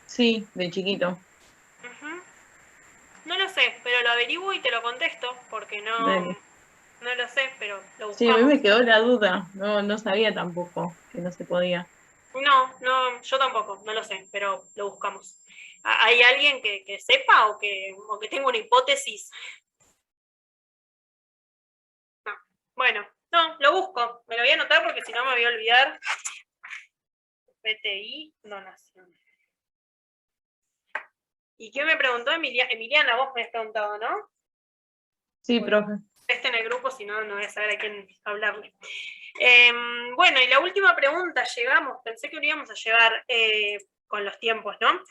Sí, de chiquito. Uh-huh. No lo sé, pero lo averiguo y te lo contesto, porque Dale. no lo sé, pero lo buscamos. Sí, a mí me quedó la duda, no sabía tampoco que no se podía. No, yo tampoco, no lo sé, pero lo buscamos. ¿Hay alguien que sepa o que tenga una hipótesis? No. Bueno, no, lo busco. Me lo voy a anotar porque si no me voy a olvidar. PTI, donación. ¿Y qué me preguntó Emiliana? Vos me has preguntado, ¿no? Sí, profe. En el grupo, si no, no voy a saber a quién hablarle. Bueno, y la última pregunta, llegamos, pensé que lo íbamos a llevar con los tiempos, ¿no?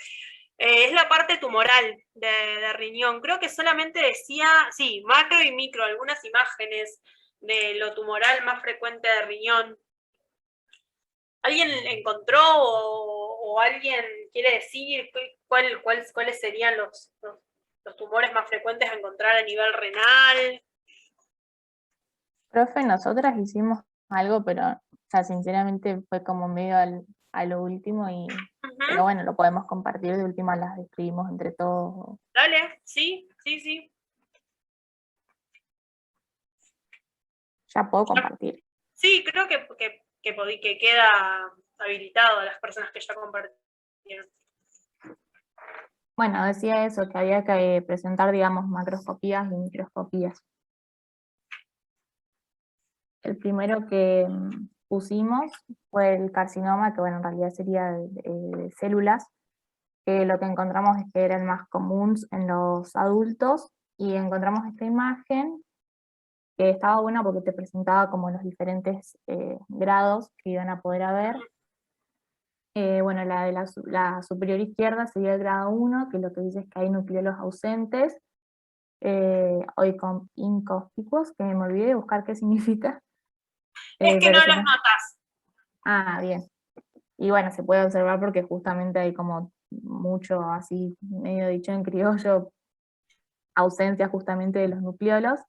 Es la parte tumoral de riñón. Creo que solamente decía, sí, macro y micro, algunas imágenes de lo tumoral más frecuente de riñón. ¿Alguien encontró o alguien quiere decir cuáles serían los tumores más frecuentes a encontrar a nivel renal? Profe, nosotras hicimos algo, pero o sea, sinceramente fue como medio a lo último, pero bueno, lo podemos compartir, de última las escribimos entre todos. Dale, sí. Ya puedo compartir. Sí, creo que queda habilitado a las personas que ya compartieron. Bueno, decía eso, que había que presentar, digamos, macroscopías y microscopías. El primero que pusimos fue el carcinoma, que bueno, en realidad sería de células, que lo que encontramos es que era el más común en los adultos, y encontramos esta imagen que estaba buena porque te presentaba como los diferentes grados que iban a poder haber. Bueno, la de la superior izquierda sería el grado 1, que lo que dice es que hay nucleolos ausentes, o inconspicuos, que me olvidé de buscar qué significa. Es que pero no los notas. Ah, bien. Y bueno, se puede observar porque justamente hay como mucho, así medio dicho en criollo, ausencia justamente de los nucleolos.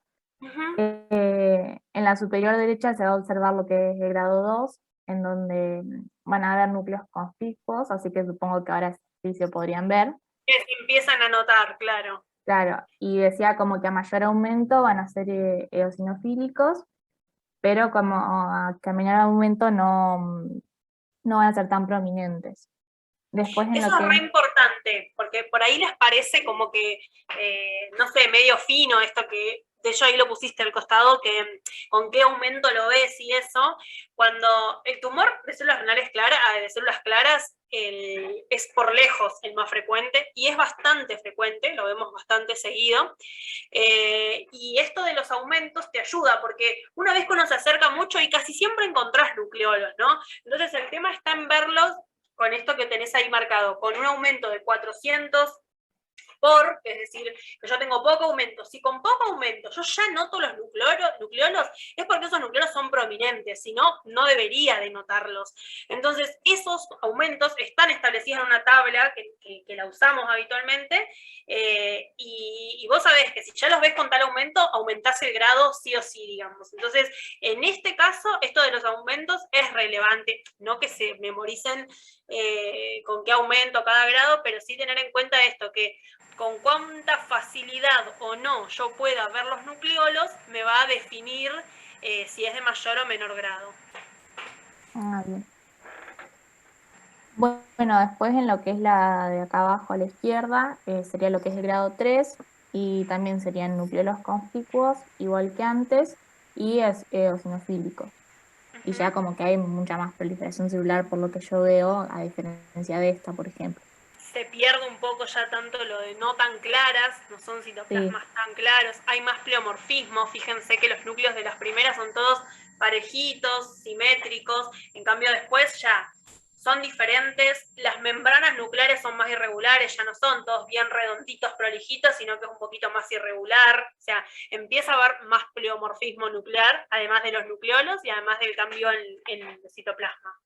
En la superior derecha se va a observar lo que es el grado 2, en donde van a haber núcleos conspicuos, así que supongo que ahora sí se podrían ver. Que se empiezan a notar, claro. Claro, y decía como que a mayor aumento van a ser eosinofílicos, pero como a menor aumento no van a ser tan prominentes. Después en Eso lo es que re importante, porque por ahí les parece como que, no sé, medio fino esto que, de hecho ahí lo pusiste al costado, que con qué aumento lo ves y eso, cuando el tumor de células renales claras, de células claras, es por lejos el más frecuente, y es bastante frecuente, lo vemos bastante seguido, y esto de los aumentos te ayuda, porque una vez que uno se acerca mucho y casi siempre encontrás nucleolos, ¿no? Entonces el tema está en verlos con esto que tenés ahí marcado, con un aumento de 400 es decir, que yo tengo poco aumento. Si con poco aumento yo ya noto los nucleolos, es porque esos nucleolos son prominentes, si no, no debería de notarlos. Entonces, esos aumentos están establecidos en una tabla que la usamos habitualmente, y vos sabés que si ya los ves con tal aumento, aumentás el grado sí o sí, digamos. Entonces, en este caso, esto de los aumentos es relevante, no que se memoricen con qué aumento cada grado, pero sí tener en cuenta esto, que con cuánta facilidad o no yo pueda ver los nucleolos me va a definir si es de mayor o menor grado. bien. Bueno, después en lo que es la de acá abajo a la izquierda, sería lo que es el grado 3, y también serían nucleolos conspicuos, igual que antes, y es eosinofílico. Y ya como que hay mucha más proliferación celular por lo que yo veo, a diferencia de esta, por ejemplo. Se pierde un poco ya tanto lo de no tan claras, no son citoplasmas tan claros, hay más pleomorfismo, fíjense que los núcleos de las primeras son todos parejitos, simétricos, en cambio después ya son diferentes, las membranas nucleares son más irregulares, ya no son todos bien redonditos, prolijitos, sino que es un poquito más irregular, o sea, empieza a haber más pleomorfismo nuclear, además de los nucleolos y además del cambio en el citoplasma.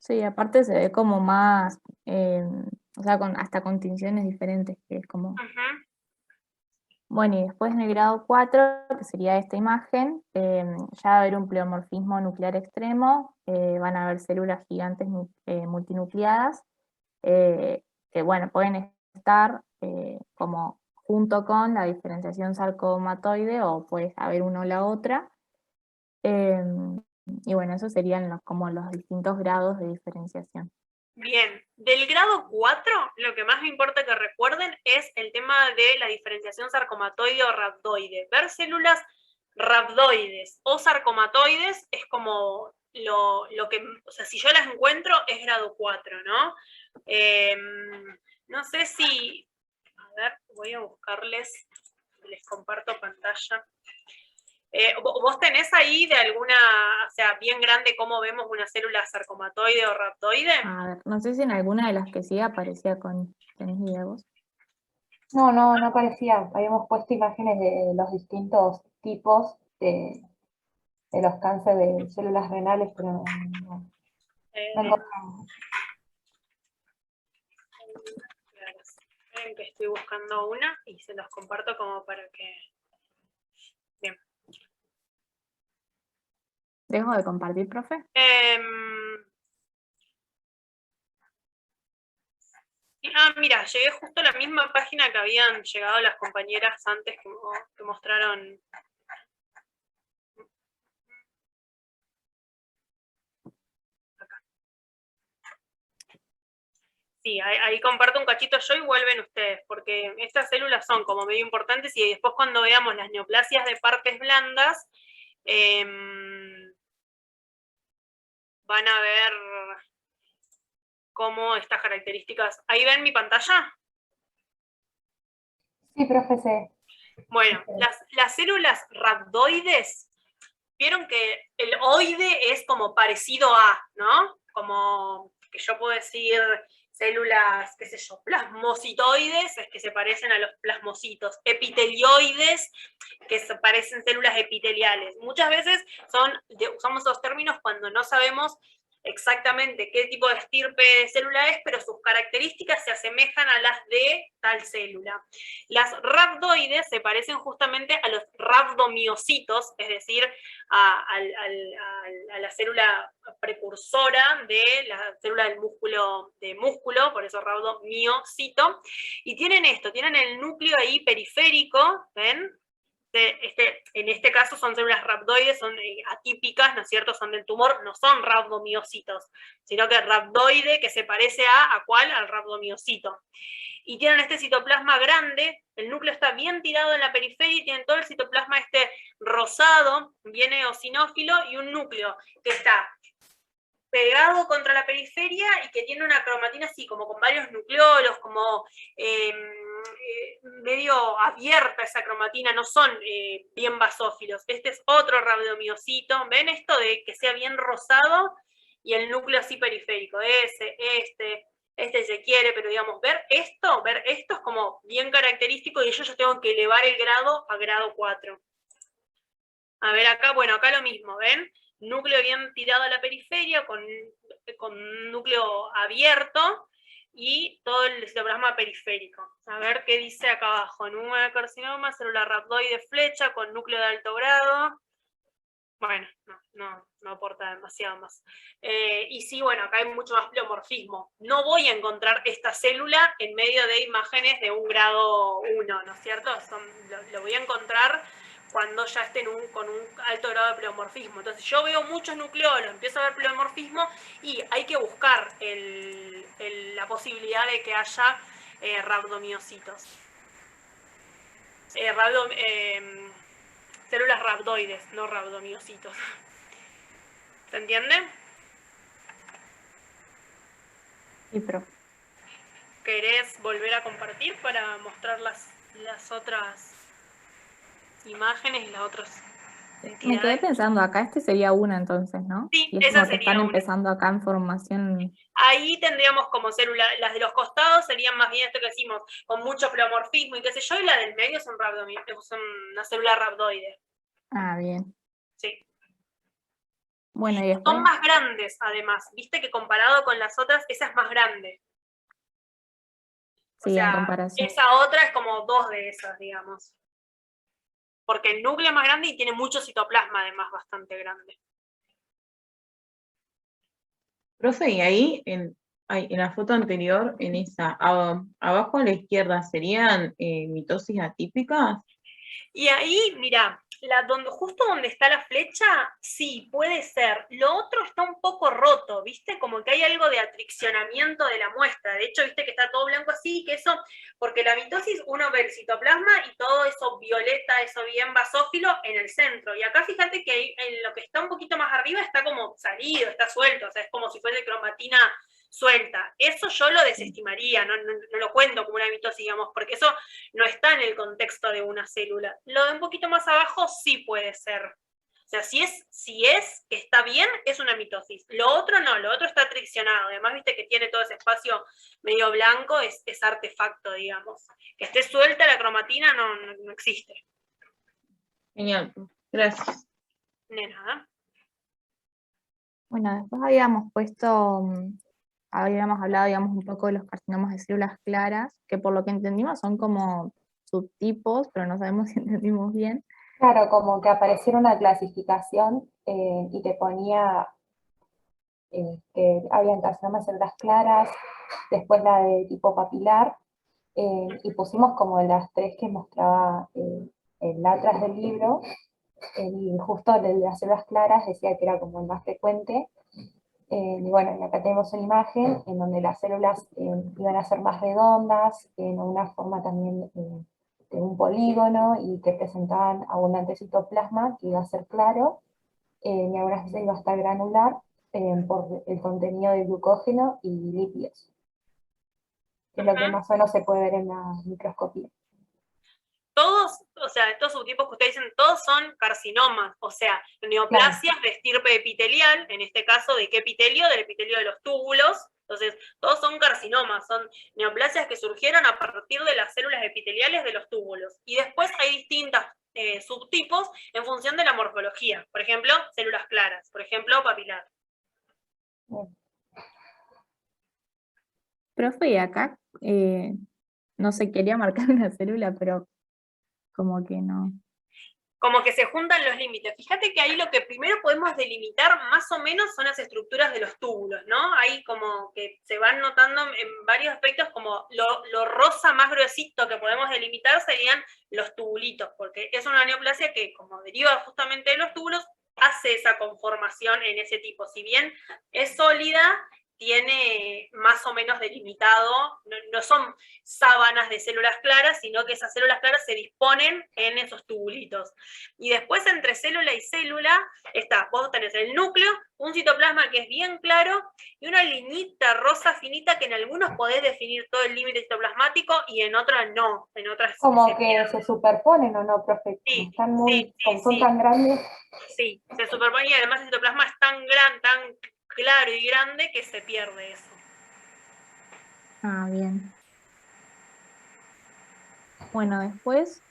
Sí, aparte se ve como más, o sea, hasta con tinciones diferentes, que es como... Ujú. Bueno, y después en el grado 4, que sería esta imagen, ya va a haber un pleomorfismo nuclear extremo, van a haber células gigantes multinucleadas, que bueno, pueden estar como junto con la diferenciación sarcomatoide, o puede haber una o la otra. Y bueno, esos serían como los distintos grados de diferenciación. Bien, del grado 4, lo que más me importa que recuerden es el tema de la diferenciación sarcomatoide o rhabdoide. Ver células rhabdoides o sarcomatoides es como lo que, o sea, si yo las encuentro es grado 4, ¿no? No sé si, a ver, voy a buscarles, les comparto pantalla. ¿Vos tenés ahí de alguna, o sea, bien grande cómo vemos una célula sarcomatoide o rhabdoide? A ver, no sé si en alguna de las que sigue aparecía con... ¿Tenés idea vos? No aparecía. Habíamos puesto imágenes de los distintos tipos de los cánceres de células renales, pero no encontramos. Esperen que estoy buscando una y se los comparto como para que... Bien. ¿Dejo de compartir, profe? Mira, llegué justo a la misma página que habían llegado las compañeras antes que mostraron. Acá. Sí, ahí comparto un cachito yo y vuelven ustedes, porque estas células son como medio importantes y después cuando veamos las neoplasias de partes blandas, van a ver cómo estas características... ¿Ahí ven mi pantalla? Sí, profe, sí. Bueno, las células rhabdoides, vieron que el oide es como parecido a, ¿no? Como que yo puedo decir células, qué sé yo, plasmocitoides, es que se parecen a los plasmocitos, epitelioides, que se parecen células epiteliales. Muchas veces usamos esos términos cuando no sabemos exactamente qué tipo de estirpe de célula es, pero sus características se asemejan a las de tal célula. Las rhabdoides se parecen justamente a los rhabdomiocitos, es decir, a la célula precursora de la célula del músculo, por eso rhabdomiocito, y tienen el núcleo ahí periférico, ¿ven? En este caso son células rhabdoides, son atípicas, ¿no es cierto? Son del tumor, no son rhabdomiocitos, sino que rhabdoide que se parece ¿a cuál? Al rhabdomiocito. Y tienen este citoplasma grande, el núcleo está bien tirado en la periferia y tienen todo el citoplasma rosado, bien eosinófilo, y un núcleo que está pegado contra la periferia y que tiene una cromatina así, como con varios nucleolos, como medio abierta esa cromatina, no son bien basófilos. Este es otro rhabdomiocito. ¿Ven esto de que sea bien rosado y el núcleo así periférico? Este se quiere, pero digamos, ver esto es como bien característico y yo tengo que elevar el grado a grado 4. A ver acá, bueno, acá lo mismo, ¿ven? Núcleo bien tirado a la periferia, con núcleo abierto, y todo el citoplasma periférico. A ver qué dice acá abajo. Número de carcinoma, célula rhabdoide flecha con núcleo de alto grado. Bueno, no aporta demasiado más. Y sí, bueno, acá hay mucho más pleomorfismo. No voy a encontrar esta célula en medio de imágenes de un grado 1, ¿no es cierto? Lo voy a encontrar cuando ya estén con un alto grado de pleomorfismo. Entonces yo veo muchos nucleolos, empiezo a ver pleomorfismo y hay que buscar la posibilidad de que haya rhabdomiocitos. Células rhabdoides, no rhabdomiocitos. ¿Se entiende? Sí, pero... ¿Querés volver a compartir para mostrar las otras imágenes y las otras entidades? Me quedé pensando, acá este sería una entonces, ¿no? Sí, y es esa como que sería están una. empezando acá en formación. Ahí tendríamos como célula, las de los costados serían más bien esto que decimos, con mucho pleomorfismo y qué sé yo, y la del medio son una célula rhabdoide. Ah, bien. Sí. Bueno, y Son después, más grandes, además. Viste que comparado con las otras, esa es más grande. O sí, en sea, comparación. esa otra es como 2 de esas, digamos. Porque el núcleo es más grande y tiene mucho citoplasma, además, bastante grande. Profe, y ahí en la foto anterior, en esa, abajo a la izquierda, ¿serían mitosis atípicas? Y ahí, mira, justo donde está la flecha, sí, puede ser. Lo otro está un poco roto, ¿viste? Como que hay algo de atriccionamiento de la muestra. De hecho, ¿viste que está todo blanco así? Que eso, porque la mitosis uno ve el citoplasma y todo eso violeta, eso bien basófilo en el centro. Y acá fíjate que en lo que está un poquito más arriba está como salido, está suelto, o sea, es como si fuese cromatina suelta. Eso yo lo desestimaría, no lo cuento como una mitosis, digamos, porque eso no está en el contexto de una célula. Lo de un poquito más abajo sí puede ser. O sea, si es que está bien, es una mitosis. Lo otro no, lo otro está triccionado. Además, viste que tiene todo ese espacio medio blanco, es artefacto, digamos. Que esté suelta la cromatina no existe. Genial, gracias. De nada. Bueno, después habíamos habíamos hablado, digamos, un poco de los carcinomas de células claras, que por lo que entendimos son como subtipos, pero no sabemos si entendimos bien. Claro, como que apareciera una clasificación y te ponía que habían carcinomas de células claras, después la de tipo papilar, y pusimos como las 3 que mostraba el atlas del libro, y justo el de las células claras decía que era como el más frecuente. Y bueno, y acá tenemos una imagen en donde las células iban a ser más redondas, en una forma también de un polígono, y que presentaban abundante citoplasma, que iba a ser claro, y algunas veces iba a estar granular por el contenido de glucógeno y lípidos, que es lo que más o menos se puede ver en la microscopía. Todos, o sea, estos subtipos que ustedes dicen, todos son carcinomas, o sea, neoplasias de estirpe epitelial, en este caso, ¿de qué epitelio? Del epitelio de los túbulos. Entonces, todos son carcinomas, son neoplasias que surgieron a partir de las células epiteliales de los túbulos. Y después hay distintos subtipos en función de la morfología. Por ejemplo, células claras, por ejemplo, papilar. Profe, y acá, no sé, quería marcar una célula, pero como que no. Como que se juntan los límites. Fíjate que ahí lo que primero podemos delimitar más o menos son las estructuras de los túbulos, ¿no? Ahí como que se van notando en varios aspectos, como lo rosa más gruesito que podemos delimitar serían los tubulitos, porque es una neoplasia que, como deriva justamente de los túbulos, hace esa conformación en ese tipo. Si bien es sólida, tiene más o menos delimitado, no son sábanas de células claras, sino que esas células claras se disponen en esos tubulitos. Y después entre célula y célula vos tenés el núcleo, un citoplasma que es bien claro, y una liñita rosa finita que en algunos podés definir todo el límite citoplasmático y en otras no, en otras Como que se superponen o no, profe, sí, están muy, sí, son tan grandes. Sí, se superpone y además el citoplasma es tan claro y grande que se pierde eso. Ah, bien. Bueno, después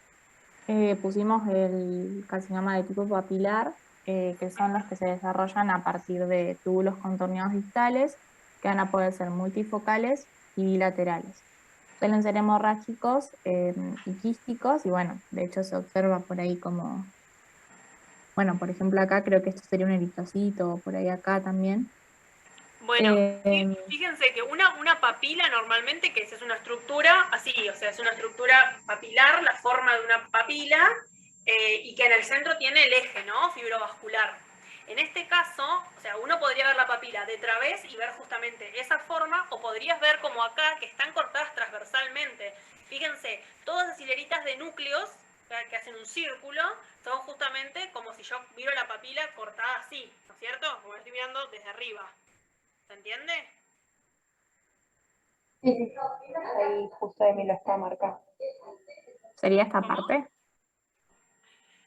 pusimos el carcinoma de tipo papilar, que son los que se desarrollan a partir de túbulos contorneados distales, que van a poder ser multifocales y bilaterales. Suelen ser hemorrágicos y quísticos, y bueno, de hecho se observa por ahí como, bueno, por ejemplo acá creo que esto sería un eritrocito, o por ahí acá también. Bueno, fíjense que una papila normalmente, que es una estructura así, o sea, es una estructura papilar, la forma de una papila, y que en el centro tiene el eje, ¿no? Fibrovascular. En este caso, o sea, uno podría ver la papila de través y ver justamente esa forma, o podrías ver como acá, que están cortadas transversalmente. Fíjense, todas las hileritas de núcleos que hacen un círculo, son justamente como si yo miro la papila cortada así, ¿no es cierto? Como estoy mirando desde arriba. ¿Se entiende? Sí, sí, ahí justo de mí lo está marcando. ¿Sería esta ¿Cómo? parte?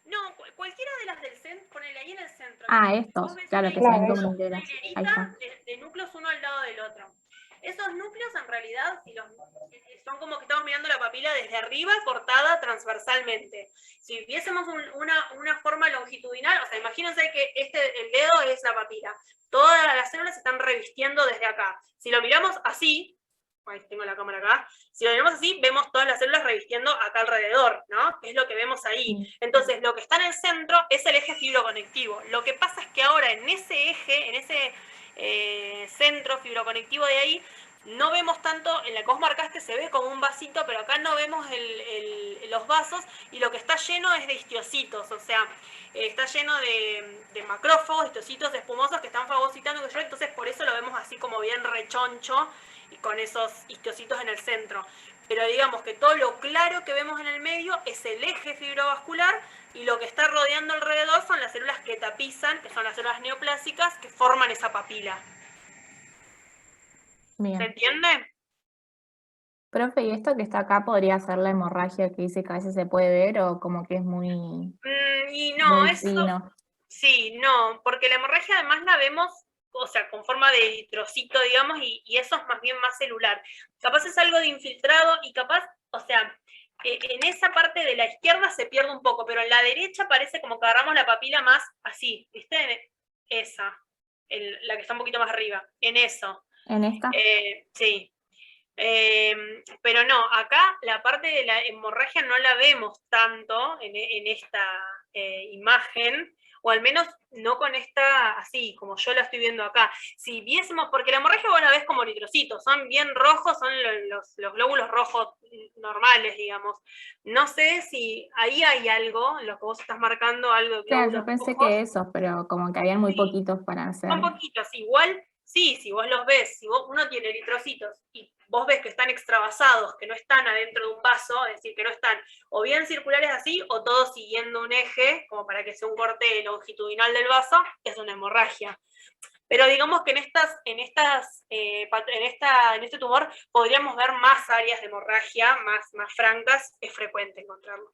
No, cualquiera de las del centro, ponele ahí en el centro. Ah, Vos estos, ves claro, una que se ven Claro, como eso. hileras. Ahí hilerita está. de núcleos uno al lado del otro. esos núcleos en realidad son como que estamos mirando la papila desde arriba, cortada transversalmente. Si viésemos una forma longitudinal, o sea, imagínense que el dedo es la papila. Todas las células se están revistiendo desde acá. Si lo miramos así, ahí tengo la cámara acá, si lo miramos así, vemos todas las células revistiendo acá alrededor, ¿no? Es lo que vemos ahí. Entonces, lo que está en el centro es el eje fibroconectivo. Lo que pasa es que ahora en ese eje, en ese centro fibroconectivo de ahí, no vemos tanto, en la que vos marcaste se ve como un vasito, pero acá no vemos los vasos, y lo que está lleno es de histiocitos, o sea, está lleno de macrófagos, histocitos espumosos que están fagocitando, entonces por eso lo vemos así como bien rechoncho, y con esos histiocitos en el centro. Pero digamos que todo lo claro que vemos en el medio es el eje fibrovascular, y lo que está rodeando alrededor son las células que tapizan, que son las células neoplásicas, que forman esa papila. Bien. ¿Se entiende? Profe, ¿y esto que está acá podría ser la hemorragia que dice que a veces se puede ver o como que es muy, Y no, muy eso fino? sí, no, porque la hemorragia además la vemos, o sea, con forma de eritrocito, digamos, y eso es más bien más celular. Capaz es algo de infiltrado y capaz, o sea, en esa parte de la izquierda se pierde un poco, pero en la derecha parece como que agarramos la papila más así, ¿viste? Esa, la que está un poquito más arriba, en eso. ¿En esta? Sí. Pero no, acá la parte de la hemorragia no la vemos tanto en esta imagen, o al menos no con esta así, como yo la estoy viendo acá. Si viésemos, porque la hemorragia vos la ves como eritrocitos, son bien rojos, son los glóbulos rojos normales, digamos. No sé si ahí hay algo, lo que vos estás marcando, algo de Claro, glóbulos yo pensé rojos. que eso, pero como que habían muy Sí. poquitos para hacer. Son poquitos, igual, sí, si vos los ves, si uno tiene eritrocitos y vos ves que están extravasados, que no están adentro de un vaso, es decir, que no están o bien circulares así, o todos siguiendo un eje, como para que sea un corte longitudinal del vaso, es una hemorragia. Pero digamos que en este tumor podríamos ver más áreas de hemorragia, más francas, es frecuente encontrarlo.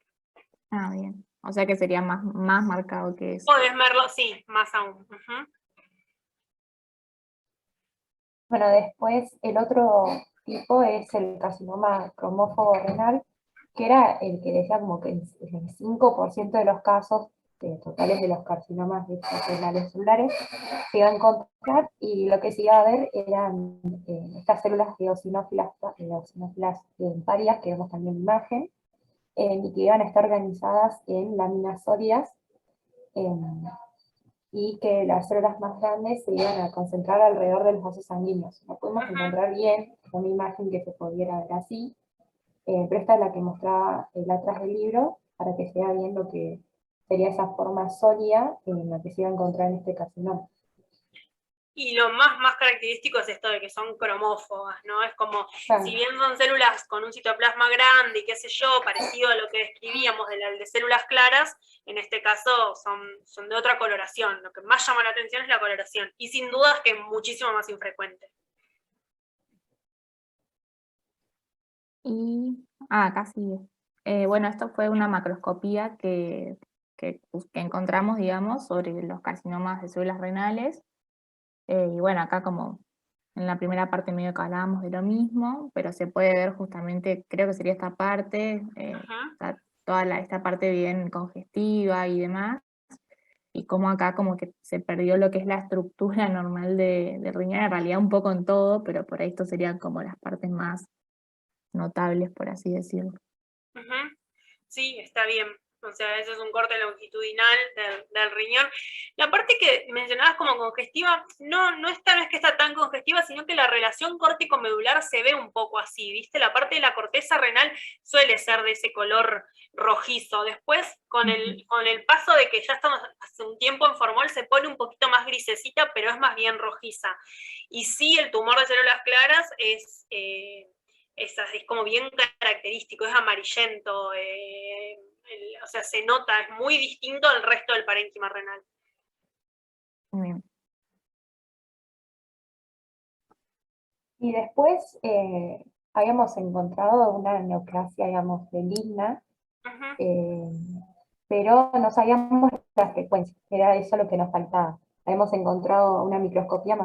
Ah, bien. O sea que sería más marcado que eso. Podés verlo, sí, más aún. Bueno, después el otro tipo es el carcinoma cromófobo renal, que era el que decía como que el 5% de los casos totales de los carcinomas renales celulares se iba a encontrar, y lo que se iba a ver eran estas células eosinófilas varias, que vemos también en imagen, y que iban a estar organizadas en láminas sólidas, y que las células más grandes se iban a concentrar alrededor de los vasos sanguíneos. No pudimos encontrar bien una imagen que se pudiera ver así, pero esta es la que mostraba el atrás del libro, para que se vea bien lo que sería esa forma sólida en la que se iba a encontrar en este carcinoma. Y lo más característico es esto de que son cromófogas, ¿no? Es como, Claro. si bien son células con un citoplasma grande y qué sé yo, parecido a lo que describíamos de células claras, en este caso son de otra coloración. Lo que más llama la atención es la coloración, y sin duda es que es muchísimo más infrecuente. Y, acá sigue. Bueno, esto fue una macroscopía que encontramos, digamos, sobre los carcinomas de células renales. Y bueno, acá como en la primera parte medio que hablábamos de lo mismo, pero se puede ver justamente, creo que sería esta parte, esta parte bien congestiva y demás, y como acá como que se perdió lo que es la estructura normal del riñón, en realidad un poco en todo, pero por ahí esto serían como las partes más notables, por así decirlo. Sí, está bien. O sea, eso es un corte longitudinal del riñón. La parte que mencionabas como congestiva, no es que está tan congestiva, sino que la relación córtico-medular se ve un poco así, ¿viste? La parte de la corteza renal suele ser de ese color rojizo. Después, con el paso de que ya estamos hace un tiempo en formol, se pone un poquito más grisecita, pero es más bien rojiza. Y sí, el tumor de células claras es como bien característico, es amarillento, o sea, se nota, es muy distinto al resto del parénquima renal. Bien. Y después habíamos encontrado una neoplasia, digamos, benigna, pero no sabíamos la frecuencia, era eso lo que nos faltaba. Hemos encontrado una macroscopía,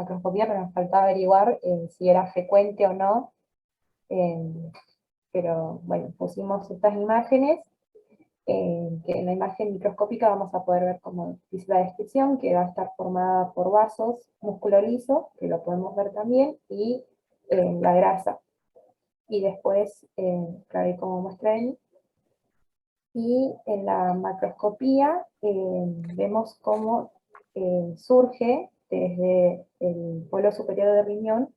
pero nos faltaba averiguar si era frecuente o no. Pero bueno, pusimos estas imágenes, que en la imagen microscópica vamos a poder ver, como dice la descripción, que va a estar formada por vasos, músculo liso, que lo podemos ver también, y la grasa. Y después, claro, como muestra ahí, y en la macroscopía vemos cómo surge desde el polo superior del riñón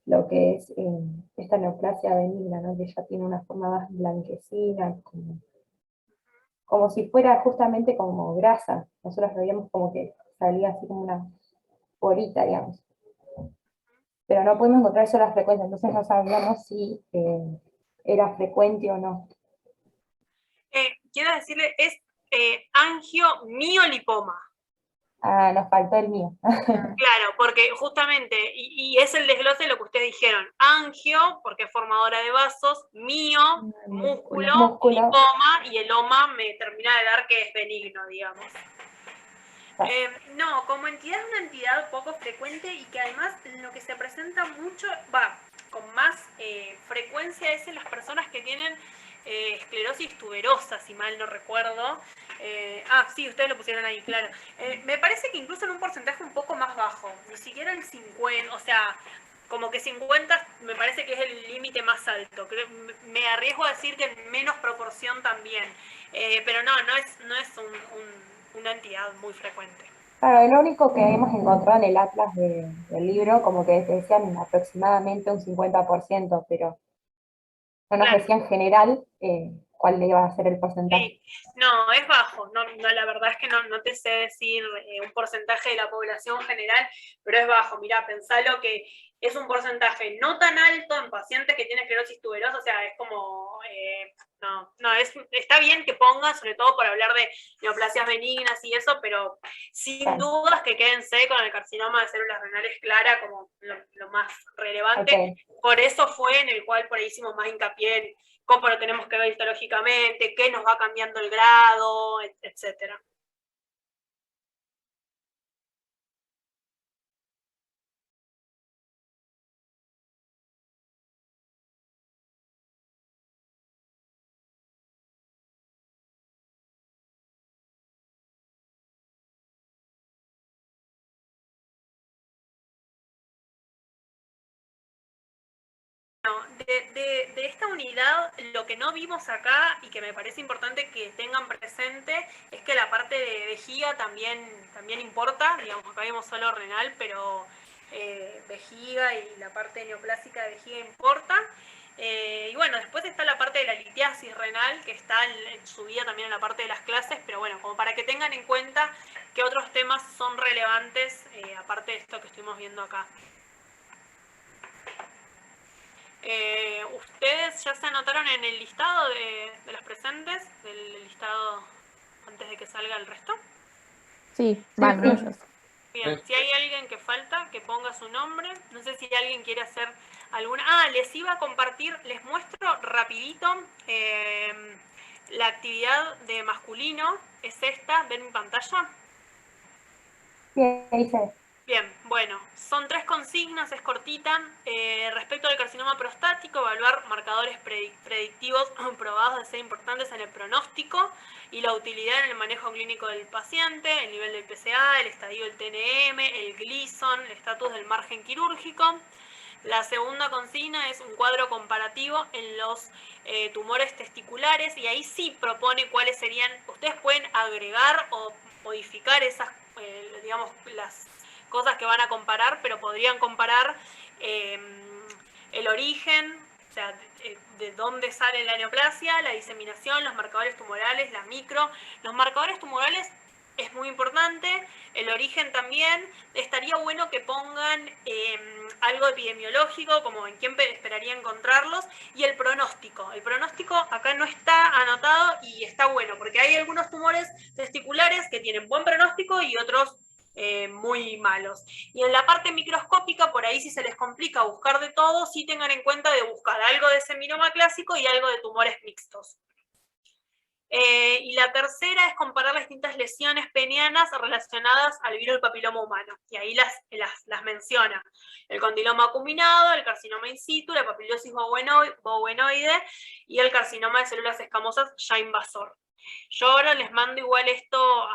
lo que es esta neoplasia benigna, ¿no? Que ya tiene una forma más blanquecina, como si fuera justamente como grasa. Nosotros lo veíamos como que salía así como una bolita, digamos. Pero no pudimos encontrar eso la frecuencia, entonces no sabíamos si era frecuente o no. Quiero decirle, es angiomiolipoma. Ah, nos faltó el mío. Claro, porque justamente, y es el desglose de lo que ustedes dijeron, angio, porque es formadora de vasos, mio, músculo, lipoma, y el oma me termina de dar que es benigno, digamos. No, como entidad es una entidad poco frecuente y que además lo que se presenta mucho, con más frecuencia es en las personas que tienen esclerosis tuberosa, si mal no recuerdo. Sí, ustedes lo pusieron ahí, claro. Me parece que incluso en un porcentaje un poco más bajo, ni siquiera el 50, o sea, como que 50 me parece que es el límite más alto. Me arriesgo a decir que en menos proporción también, pero no es una entidad muy frecuente. Claro, lo único que hemos encontrado en el atlas del libro, como que decían aproximadamente un 50%, pero no nos decía en general cuál iba a ser el porcentaje. Sí. No, es bajo. No, la verdad es que no te sé decir un porcentaje de la población general, pero es bajo. Mirá, pensalo que es un porcentaje no tan alto en pacientes que tienen esclerosis tuberosa, o sea, es como, está bien que pongan, sobre todo por hablar de neoplasias benignas y eso, pero sin dudas que quédense con el carcinoma de células renales clara como lo más relevante. Okay. Por eso fue en el cual por ahí hicimos más hincapié en cómo lo tenemos que ver histológicamente, qué nos va cambiando el grado, etcétera. De esta unidad, lo que no vimos acá y que me parece importante que tengan presente es que la parte de vejiga también importa. Digamos, acá vimos solo renal, pero vejiga y la parte neoplásica de vejiga importa. Y bueno, después está la parte de la litiasis renal, que está subida también en la parte de las clases, pero bueno, como para que tengan en cuenta que otros temas son relevantes, aparte de esto que estuvimos viendo acá. ¿Ustedes ya se anotaron en el listado de los presentes? ¿Del listado antes de que salga el resto? Sí, van. Bien, si hay alguien que falta, que ponga su nombre. No sé si alguien quiere hacer alguna... les iba a compartir, les muestro rapidito la actividad de masculino. Es esta, ¿ven mi pantalla? Bien, ahí se ve. Bien, bueno, son 3 consignas, es cortita. Respecto al carcinoma prostático, evaluar marcadores predictivos probados de ser importantes en el pronóstico y la utilidad en el manejo clínico del paciente, el nivel del PSA, el estadio del TNM, el Gleason, el estatus del margen quirúrgico. La segunda consigna es un cuadro comparativo en los tumores testiculares, y ahí sí propone cuáles serían, ustedes pueden agregar o modificar esas, digamos, las cosas que van a comparar, pero podrían comparar el origen, o sea, de dónde sale la neoplasia, la diseminación, los marcadores tumorales, la micro. Los marcadores tumorales es muy importante, el origen también. Estaría bueno que pongan algo epidemiológico, como en quién esperaría encontrarlos, y el pronóstico. El pronóstico acá no está anotado y está bueno, porque hay algunos tumores testiculares que tienen buen pronóstico y otros muy malos. Y en la parte microscópica, por ahí si se les complica buscar de todo, sí tengan en cuenta de buscar algo de seminoma clásico y algo de tumores mixtos. Y la tercera es comparar las distintas lesiones penianas relacionadas al virus del papiloma humano. Y ahí las menciona. El condiloma acuminado, el carcinoma in situ, la papilosis bovenoide y el carcinoma de células escamosas ya invasor. Yo ahora les mando igual esto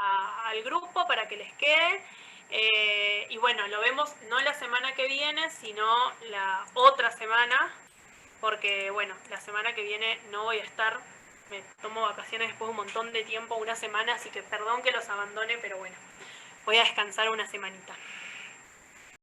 al grupo para que les quede. Y bueno, lo vemos no la semana que viene, sino la otra semana, porque bueno, la semana que viene no voy a estar, me tomo vacaciones después de un montón de tiempo, una semana, así que perdón que los abandone, pero bueno, voy a descansar una semanita.